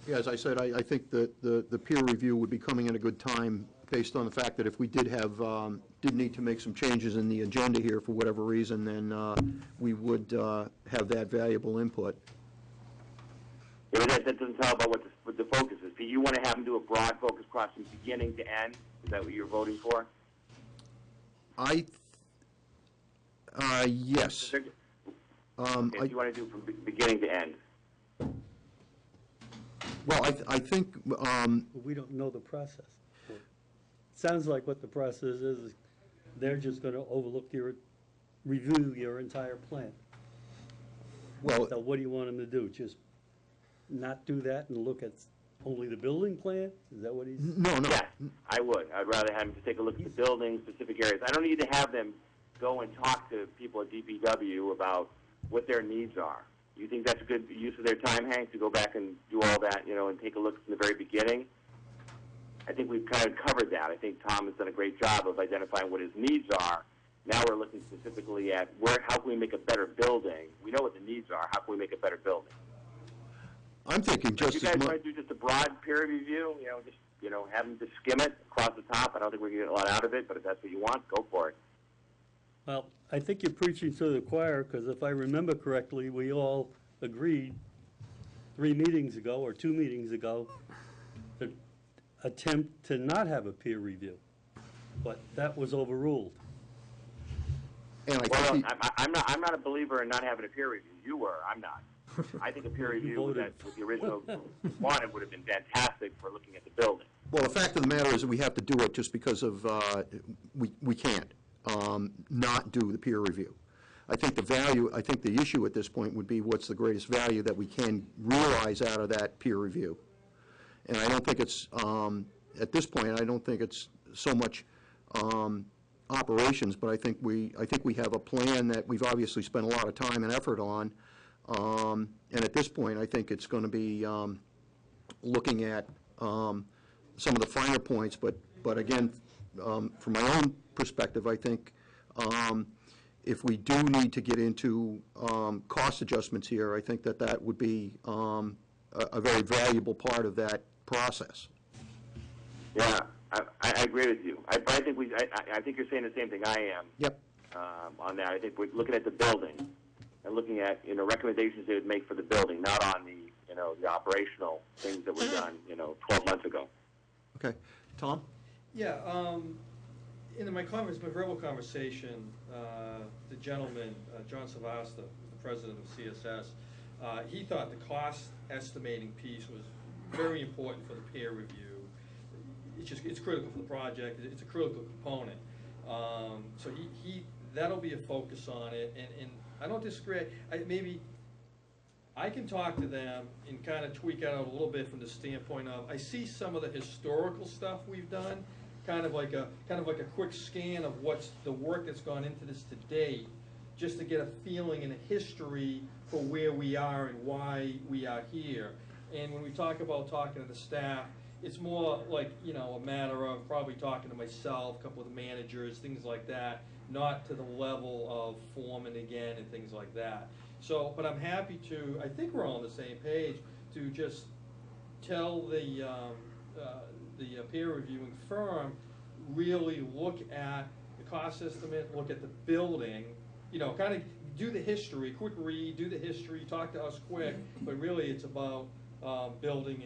Yeah, as I said, I think that the peer review would be coming at a good time based on the fact that if we did need to make some changes in the agenda here for whatever reason, then we would have that valuable input. Yeah, but that doesn't tell about what the focus is. You want to have them do a broad focus across from beginning to end? Is that what you're voting for? Yes. Okay, so you want to do from beginning to end? Well, I think, We don't know the process. Sounds like what the process is they're just going to review your entire plan. well, So what do you want them to do? Just not do that and look at only the building plan? Is that what he's? no. Yes, I would. I'd rather have them just take a look at the building, specific areas. I don't need to have them go and talk to people at DPW about what their needs are. You think that's a good use of their time, Hank, to go back and do all that, and take a look from the very beginning? I think we've kind of covered that. I think Tom has done a great job of identifying what his needs are. Now we're looking specifically at how can we make a better building? We know what the needs are. How can we make a better building? I'm thinking just If you as guys much. want to do just a broad peer review, just have them just skim it across the top. I don't think we're going to get a lot out of it, but if that's what you want, go for it. Well, I think you're preaching to the choir, because if I remember correctly, we all agreed 3 meetings ago or 2 meetings ago to attempt to not have a peer review, but that was overruled. And I Well, think I'm not a believer in not having a peer review. You were. I'm not. I think a peer review with the original wanted would have been fantastic for looking at the building. well, the fact of the matter is that we have to do it just because of, we can't not do the peer review. I think the issue at this point would be what's the greatest value that we can realize out of that peer review. And I don't think it's, at this point, I don't think it's so much operations, but I think we have a plan that we've obviously spent a lot of time and effort on. And at this point, I think it's going to be looking at some of the finer points, but again, from my own perspective, I think if we do need to get into cost adjustments here, I think that would be a very valuable part of that process. Yeah, I agree with you. I think you're saying the same thing I am. Yep. On that, I think we're looking at the building and looking at recommendations they would make for the building, not on the the operational things that were done 12 months ago. Okay, Tom. Yeah, in my verbal conversation, the gentleman, John Savasta, the president of CSS, he thought the cost estimating piece was very important for the peer review. It's critical for the project. It's a critical component. So that'll be a focus on it. And I don't disagree. Maybe I can talk to them and kind of tweak out a little bit from the standpoint of, I see some of the historical stuff we've done, kind of like a quick scan of what's the work that's gone into this to date, just to get a feeling and a history for where we are and why we are here. And when we talk about talking to the staff, it's more like, a matter of probably talking to myself, a couple of the managers, things like that, not to the level of foreman again and things like that. So, but I'm happy to, I think we're all on the same page, to just tell the peer reviewing firm, really look at the cost estimate, look at the building, you know, kind of do the history, quick read, do the history, talk to us quick, but really it's about building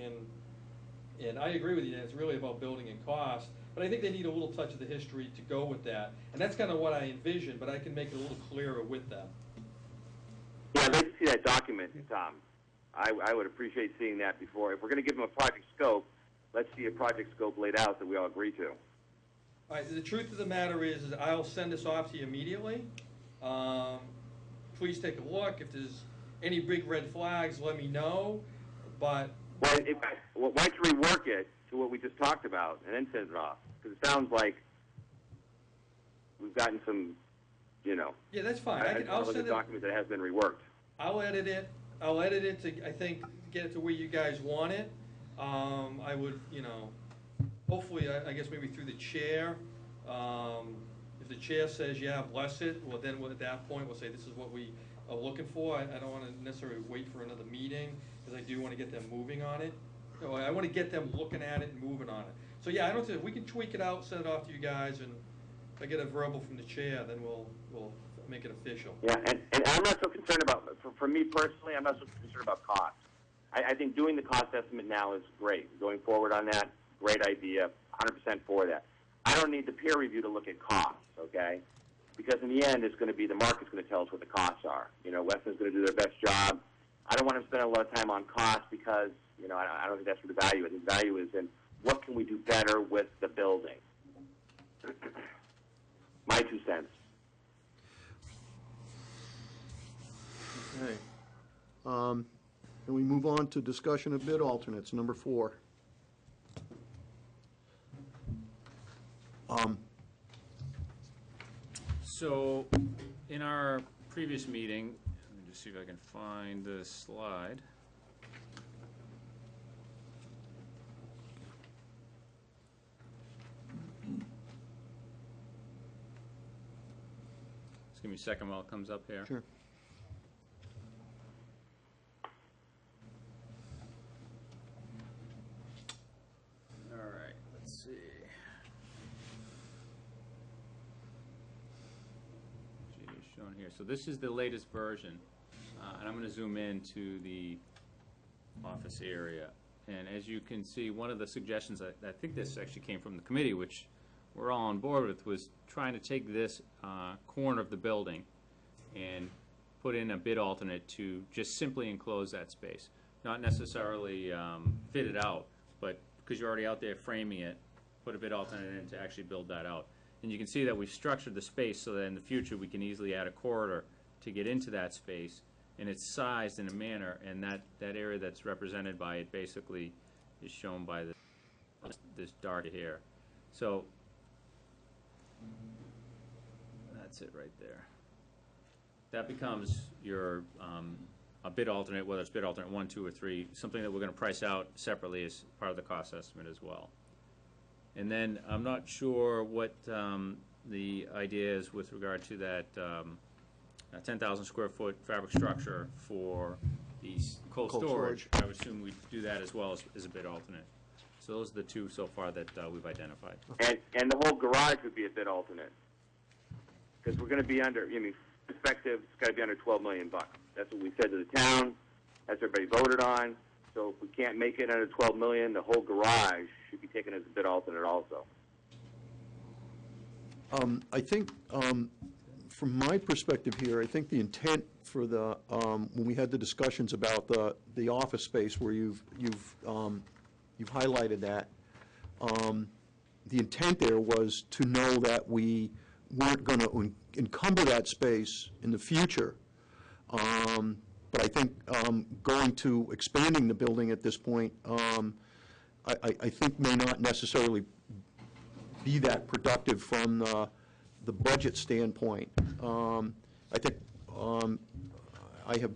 and I agree with you, Dan, it's really about building and cost, but I think they need a little touch of the history to go with that, and that's kind of what I envision, but I can make it a little clearer with them. Yeah, I'd like to see that document, Tom. I would appreciate seeing that before. If we're going to give them a project scope, let's see a project scope laid out that we all agree to. All right, the truth of the matter is I'll send this off to you immediately. Please take a look. If there's any big red flags, let me know, but... Well, why don't you rework it to what we just talked about and then send it off? Because it sounds like we've gotten some, you know... Yeah, that's fine. I'll send a document that has been reworked. I'll edit it. I'll edit it to, I think, get it to where you guys want it. I would, you know, hopefully, I guess maybe through the chair. If the chair says, yeah, bless it, well, then at that point, we'll say this is what we are looking for. I don't want to necessarily wait for another meeting, because I do want to get them moving on it. So I want to get them looking at it and moving on it. So yeah, I don't think, we can tweak it out, send it off to you guys, and if I get a verbal from the chair, then we'll make it official. Yeah, and I'm not so concerned about, for me personally, I'm not so concerned about cost. I think doing the cost estimate now is great. Going forward on that, great idea, 100% for that. I don't need the peer review to look at costs, okay? Because in the end, it's going to be the market's going to tell us what the costs are. You know, Weston's going to do their best job. I don't want to spend a lot of time on cost because, you know, I don't think that's where the value is. The value is in what can we do better with the building. My 2 cents. Okay. Can we move on to discussion of bid alternates, number 4? So, in our previous meeting, let me just see if I can find the slide. Just give me a second while it comes up here. Sure. All right, let's see. Shown here. So this is the latest version, and I'm going to zoom in to the office area. And as you can see, one of the suggestions, I think this actually came from the committee, which we're all on board with, was trying to take this corner of the building and put in a bid alternate to just simply enclose that space. Not necessarily fit it out, but because you're already out there framing it, put a bid alternate in to actually build that out. And you can see that we've structured the space so that in the future we can easily add a corridor to get into that space, and it's sized in a manner, and that area that's represented by it basically is shown by this dark here. So that's it right there. That becomes your a bid alternate, whether it's bid alternate 1, 2, or 3, something that we're going to price out separately as part of the cost estimate as well. And then I'm not sure what the idea is with regard to that 10,000 square foot fabric structure for the cold storage. I would assume we'd do that as well as a bid alternate. So those are the 2 so far that we've identified. And the whole garage would be a bid alternate. Because we're going to be under, I mean, perspective, it's got to be under $12 million. That's what we said to the town. That's what everybody voted on. So if we can't make it under $12 million, the whole garage should be taken as a bid alternate also. I think, from my perspective here, I think the intent for the, when we had the discussions about the office space where you've highlighted that, the intent there was to know that we weren't going to encumber that space in the future. But I think going to expanding the building at this point, I think may not necessarily be that productive from the budget standpoint. I think I have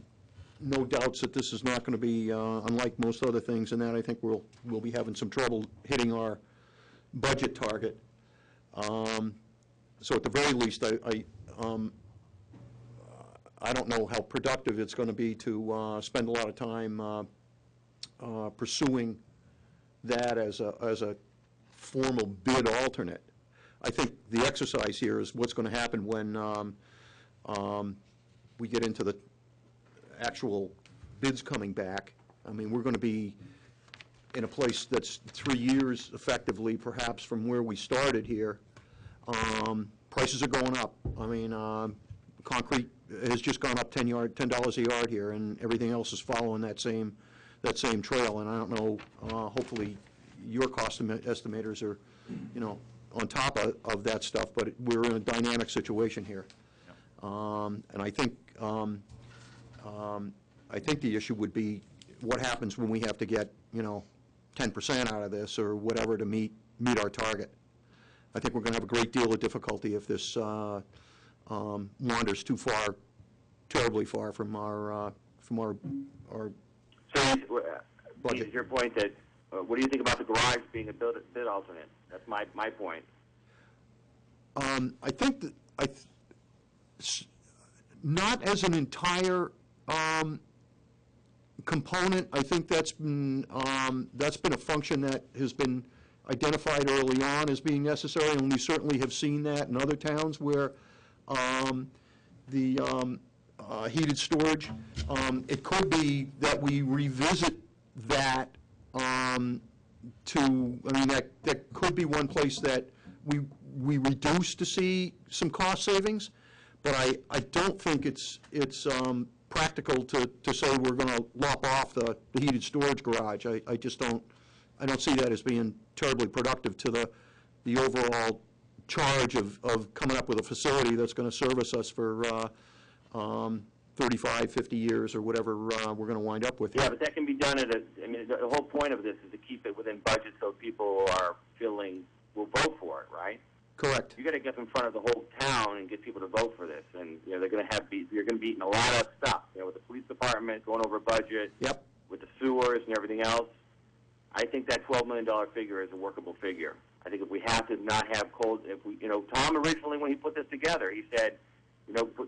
no doubts that this is not going to be unlike most other things, and that I think we'll be having some trouble hitting our budget target. So at the very least, I don't know how productive it's going to be to spend a lot of time pursuing that as a formal bid alternate. I think the exercise here is what's going to happen when we get into the actual bids coming back. I mean, we're going to be in a place that's 3 years effectively, perhaps, from where we started here. Prices are going up. I mean, concrete has just gone up $10 a yard here, and everything else is following that same trail. And I don't know, hopefully your cost estimators are, on top of that stuff, but we're in a dynamic situation here. And I think the issue would be what happens when we have to get, 10% out of this or whatever to meet our target. I think we're going to have a great deal of difficulty if this wanders too far, terribly far from our So, budget. is your point that, what do you think about the garage being a bid alternate? That's my point. I think that not as an entire component. I think that's been a function that has been identified early on as being necessary, and we certainly have seen that in other towns where the heated storage. It could be that we revisit that that could be one place that we reduce to see some cost savings, but I don't think it's practical to say we're going to lop off the heated storage garage. I just don't see that as being terribly productive to the overall charge of coming up with a facility that's going to service us for 35, 50 years or whatever we're going to wind up with. Yeah, but that can be done the whole point of this is to keep it within budget so people will vote for it, right? Correct. You got to get in front of the whole town and get people to vote for this, and you're going to be eating a lot of stuff. With the police department going over budget. Yep. With the sewers and everything else. I think that $12 million figure is a workable figure. I think if we have to not have Tom originally when he put this together, he said,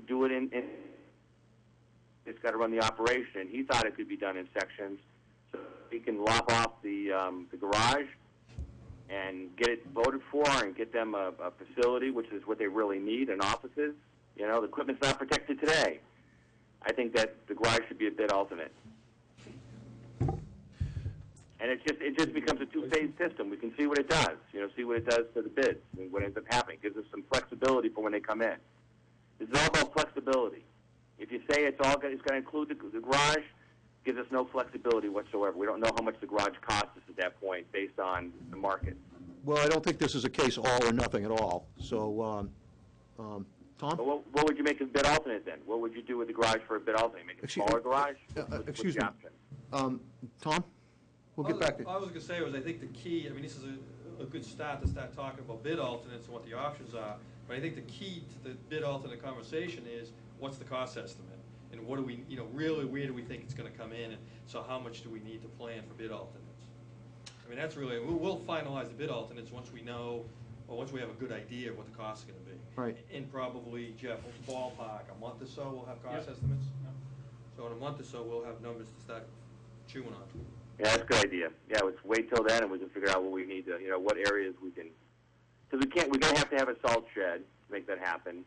do it in it's got to run the operation. He thought it could be done in sections, so he can lop off the garage and get it voted for and get them a facility, which is what they really need, and offices. The equipment's not protected today. I think that the garage should be a bid alternate. And it just becomes a two-phase system. We can see what it does, see what it does to the bids and what ends up happening. It gives us some flexibility for when they come in. This is all about flexibility. If you say it's going to include the garage, it gives us no flexibility whatsoever. We don't know how much the garage costs us at that point based on the market. Well, I don't think this is a case all or nothing at all. So, Tom? But what would you make a bid alternate then? What would you do with the garage for a bid alternate? Make it a smaller garage? Excuse me. Tom? We'll get back to you. All I was going to say was I think the key, this is a good start to start talking about bid alternates and what the options are, but I think the key to the bid alternate conversation is what's the cost estimate? And what do we, really where do we think it's going to come in? And so how much do we need to plan for bid alternates? That's really, we'll finalize the bid alternates once we know, or once we have a good idea of what the cost is going to be. Right. And probably, Jeff, ballpark, a month or so we'll have cost estimates? Yep. So in a month or so we'll have numbers to start chewing on. Yeah, that's a good idea. Yeah, let's wait till then and we can figure out what we need to, what areas we can, because we're going to have a salt shed to make that happen.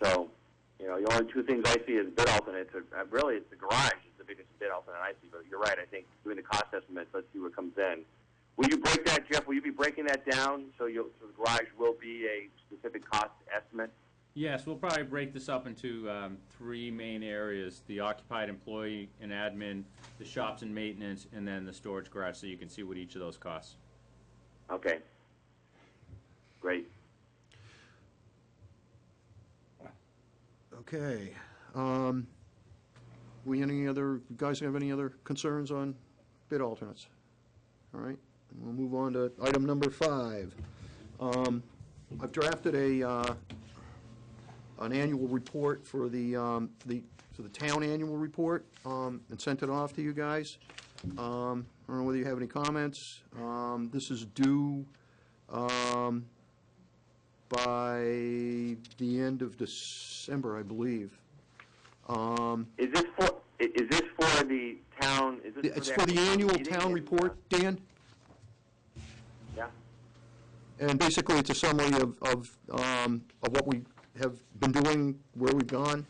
So, the only two things I see as bid alternates are really it's the garage is the biggest bid alternate I see. But you're right. I think doing the cost estimates, let's see what comes in. Will you break that, Jeff? Will you be breaking that down so the garage will be a specific cost estimate? Yes, we'll probably break this up into three main areas: the occupied employee and admin, the shops and maintenance, and then the storage garage, so you can see what each of those costs. Okay. Great. Okay. Guys have any other concerns on bid alternates? All right. We'll move on to item number 5. I've drafted an annual report for the town annual report and sent it off to you guys. I don't know whether you have any comments. This is due by the end of December, I believe. Is this for the town? Is this It's for the annual meeting? town report, Dan, Yeah. and basically it's a summary of what we have been doing, where we've gone.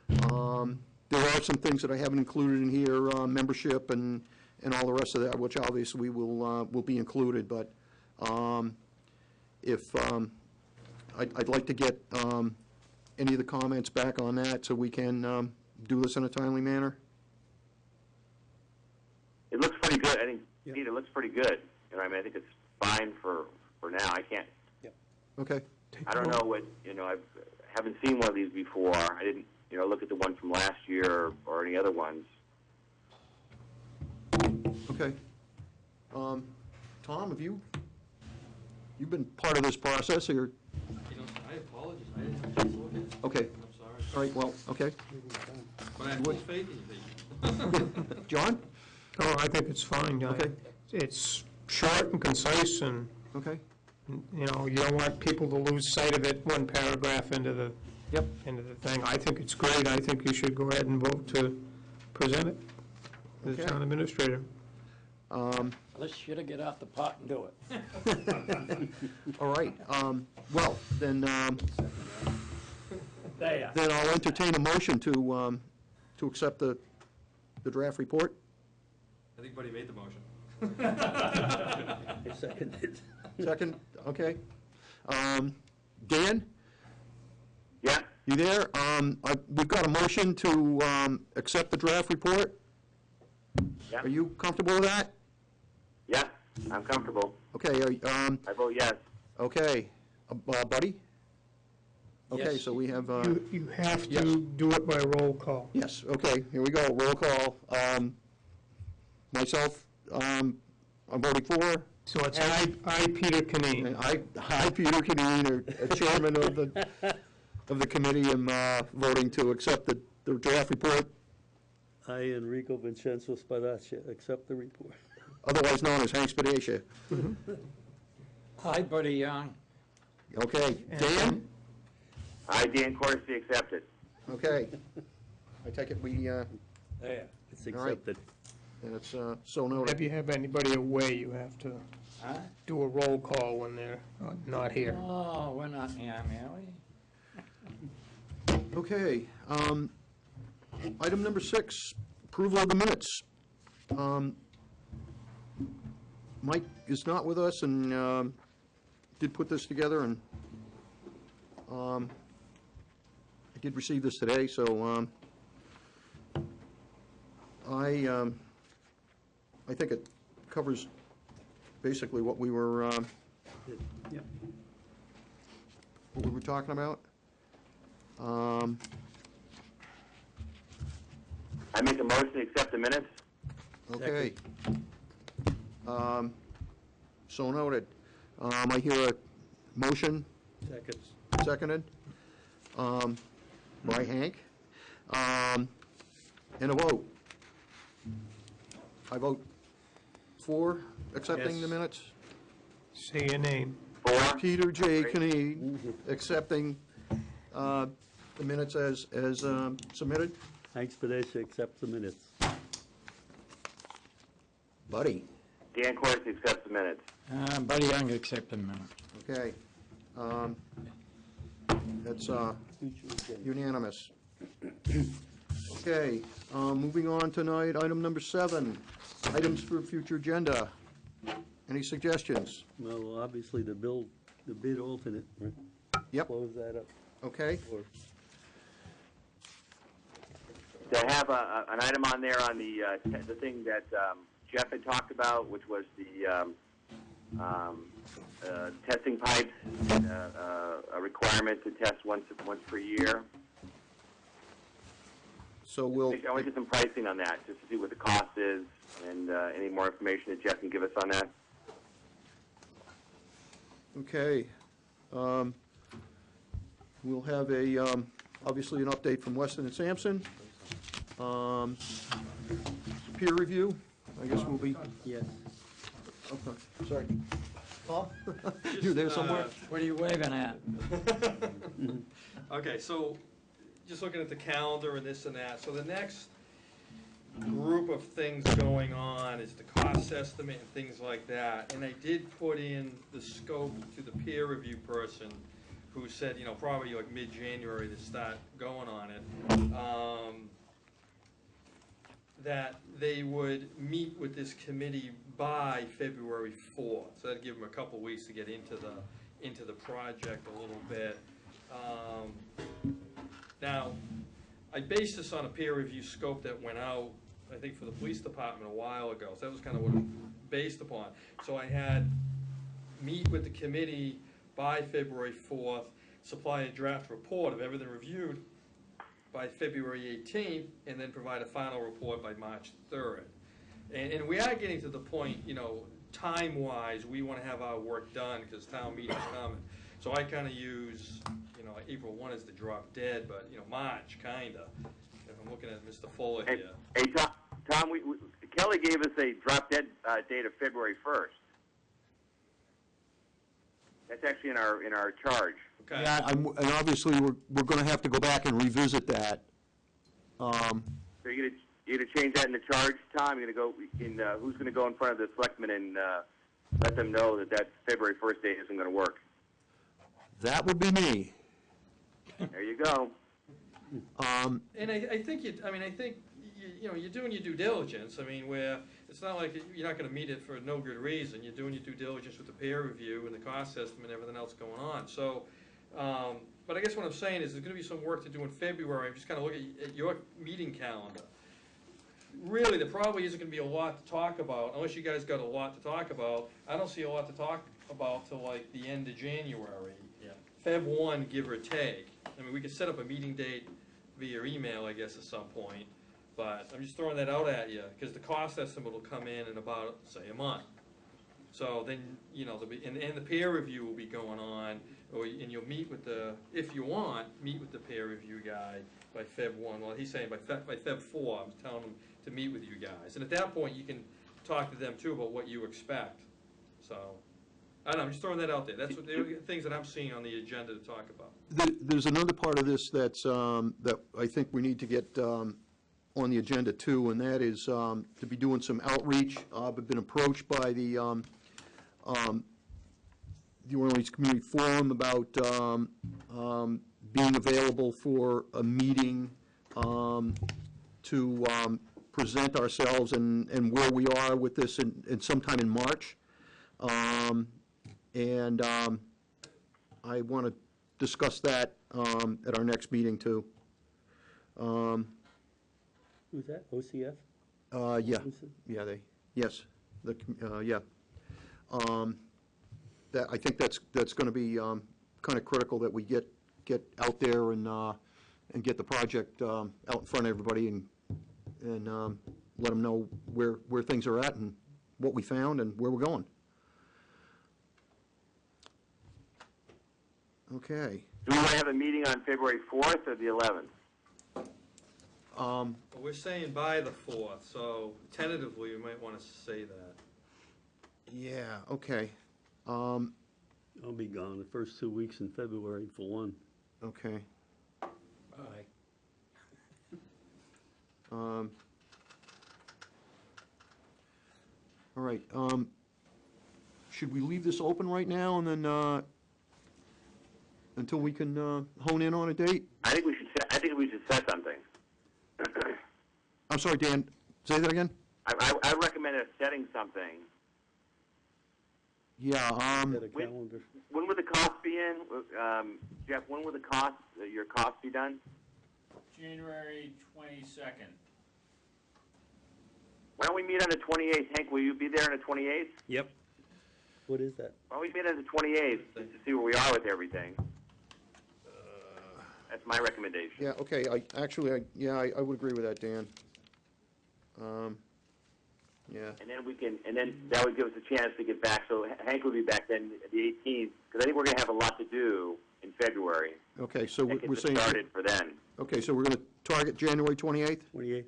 There are some things that I haven't included in here, membership and all the rest of that, which obviously will be included, but if, I'd like to get any of the comments back on that so we can do this in a timely manner. It looks pretty good. I think, Pete, it looks pretty good. You know, I mean, I think it's fine for now. I can't, Okay, I don't know what, you know, I haven't seen one of these before. I didn't, you know, look at the one from last year or any other ones. okay. Tom, have you've been part of this process, or, You know, I apologize, I didn't have a chance to look at it. okay, I'm sorry. all right, well, okay. But I have full faith in you. John? Oh, I think it's fine. Okay. It's short and concise, and, Okay, you know, you don't want people to lose sight of it one paragraph into the yep, thing. I think it's great. I think you should go ahead and vote to present it to the Okay. town administrator. Let's shit or get off the pot and do it. all right, well, then There. I'll entertain a motion to accept the draft report. I think Buddy made the motion. I second it. Second, okay. Dan, Yeah? you there? We've got a motion to accept the draft report. Yeah? Are you comfortable with that? Yeah, I'm comfortable. Okay, I vote yes. okay. Buddy? Okay, Yes. so we have, You have yes. to do it by roll call. yes, okay, here we go, roll call. Myself, I'm voting for. So it's I, Peter Kinane. And I, Peter Canine, or chairman of the committee, am voting to accept the draft report, I, Enrico Vincenzo Spadacia, accept the report. otherwise known as Hank Spadaccia. Hi, Buddy Young. Okay, Dan? I, Dan Corsi, accept it. Okay. I take it we, There. It's All right. accepted. and it's so If noted. you have anybody away, you have to Huh? do a roll call when they're not here. Oh, we're not, yeah, are we? Okay, item number 6, approval of the minutes. Mike is not with us and did put this together, and I did receive this today, so I think it covers basically what we were Yeah. what we were talking about. I make a motion to accept the minutes. Okay. So noted. I hear a motion, Seconds. seconded, by Hank. And a vote. I vote for accepting the Yes. minutes. Say your name. For. Peter J. Kenny, accepting the minutes as submitted. Hank Spadaccia accepts the minutes. Buddy, Dan Corsi accepts the minutes. Buddy Young, accept the minute. okay. That's unanimous. Okay, moving on tonight, item number 7, items for future agenda. Any suggestions? Well, obviously, the bid alternate, right? Yep, Close that up. okay. Or To have an item on there on the thing that Jeff had talked about, which was the testing pipes, and, a requirement to test once per year. So we'll, I want to get some pricing on that, just to see what the cost is, and any more information that Jeff can give us on that. okay. We'll have obviously an update from Weston and Sampson. Peer review, I guess we'll be, yes. okay, sorry. Paul? You're there somewhere? What are you waving at? Okay, so, just looking at the calendar and this and that, so the next group group of things going on, is the cost estimate and things like that. And I did put in the scope to the peer review person, who said, you know, probably like mid-January to start going on it. That they would meet with this committee by February 4th. So that'd give them a couple weeks to get into the project a little bit. Now, I based this on a peer review scope that went out, I think, for the police department a while ago. So that was kind of what it was based upon. So I had meet with the committee by February 4th, supply a draft report of everything reviewed by February 18th, and then provide a final report by March 3rd. And we are getting to the point, you know, time-wise, we want to have our work done because town meeting's coming. So I kind of use, you know, April 1 is the drop dead, but, you know, March, kind of. If I'm looking at Mr. Fuller here. Hey, Tom, Kelly gave us a drop dead date of February 1st. That's actually in our charge. Okay. Yeah, and obviously, we're going to have to go back and revisit that. So you're gonna change that in the charge, Tom? You're gonna go in, who's gonna go in front of the selectmen and let them know that February 1st date isn't gonna work? That would be me. There you go. And I think you know, you're doing your due diligence. I mean, where it's not like you're not going to meet it for no good reason. You're doing your due diligence with the peer review and the cost estimate and everything else going on. So, but I guess what I'm saying is there's going to be some work to do in February. I'm just kind of looking at your meeting calendar. Really, there probably isn't going to be a lot to talk about, unless you guys got a lot to talk about. I don't see a lot to talk about till like the end of January. Yeah. Feb 1, give or take. I mean, we could set up a meeting date via email, I guess, at some point. But I'm just throwing that out at you, because the cost estimate will come in about, say, a month. So then, you know, and the peer review will be going on, and you'll meet with if you want, meet with the peer review guy by Feb 1. Well, he's saying by Feb 4, I'm telling him to meet with you guys. And at that point, you can talk to them, too, about what you expect. So, I don't know, I'm just throwing that out there. That's what the things that I'm seeing on the agenda to talk about. There's another part of this that's, that I think we need to get on the agenda too, and that is to be doing some outreach. I've been approached by the Orleans Community Forum about being available for a meeting to present ourselves and where we are with this in sometime in March. And I want to discuss that at our next meeting too. Who's that, OCF? Yeah, yes, yeah. That, I think that's going to be kind of critical that we get out there and get the project out in front of everybody and let them know where things are at and what we found and where we're going. Okay. Do we want to have a meeting on February 4th or the 11th? Well, we're saying by the 4th, so tentatively, we might want to say that. Yeah, okay. I'll be gone the first 2 weeks in February for one. Okay. Aye. All right, should we leave this open right now and then, until we can, hone in on a date? I think we should set something. I'm sorry, Dan, say that again? I recommend us setting something. Yeah, Get a calendar. When would the cost be in? Jeff, when would your cost be done? January 22nd. Why don't we meet on the 28th? Hank, will you be there on the 28th? Yep. What is that? Why don't we meet on the 28th just to see where we are with everything? That's my recommendation. yeah, okay, I would agree with that, Dan. Yeah, And then that would give us a chance to get back. So Hank will be back then the 18th, because I think we're going to have a lot to do in February. okay, so That we're gets us saying, started for then. okay, so we're going to target January 28th? 28th?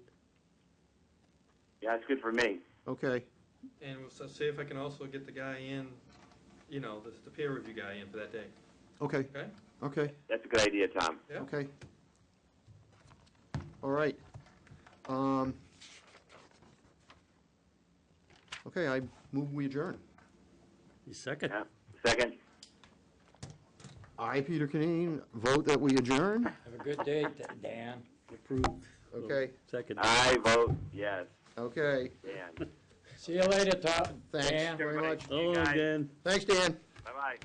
Yeah, that's good for me. Okay, And we'll see if I can also get the guy in, you know, the peer review guy in for that day. okay, Okay? okay, That's a good idea, Tom. Yeah? okay. All right. Okay, I move we adjourn. You second? Yeah. Second. I, Peter Canine, vote that we adjourn. Have a good day, Dan. Approved. Okay. Second. I vote yes. Okay, Dan. See you later, Dan. thanks very Everybody. much. You Hello guys. again. Thanks, Dan. Bye-bye.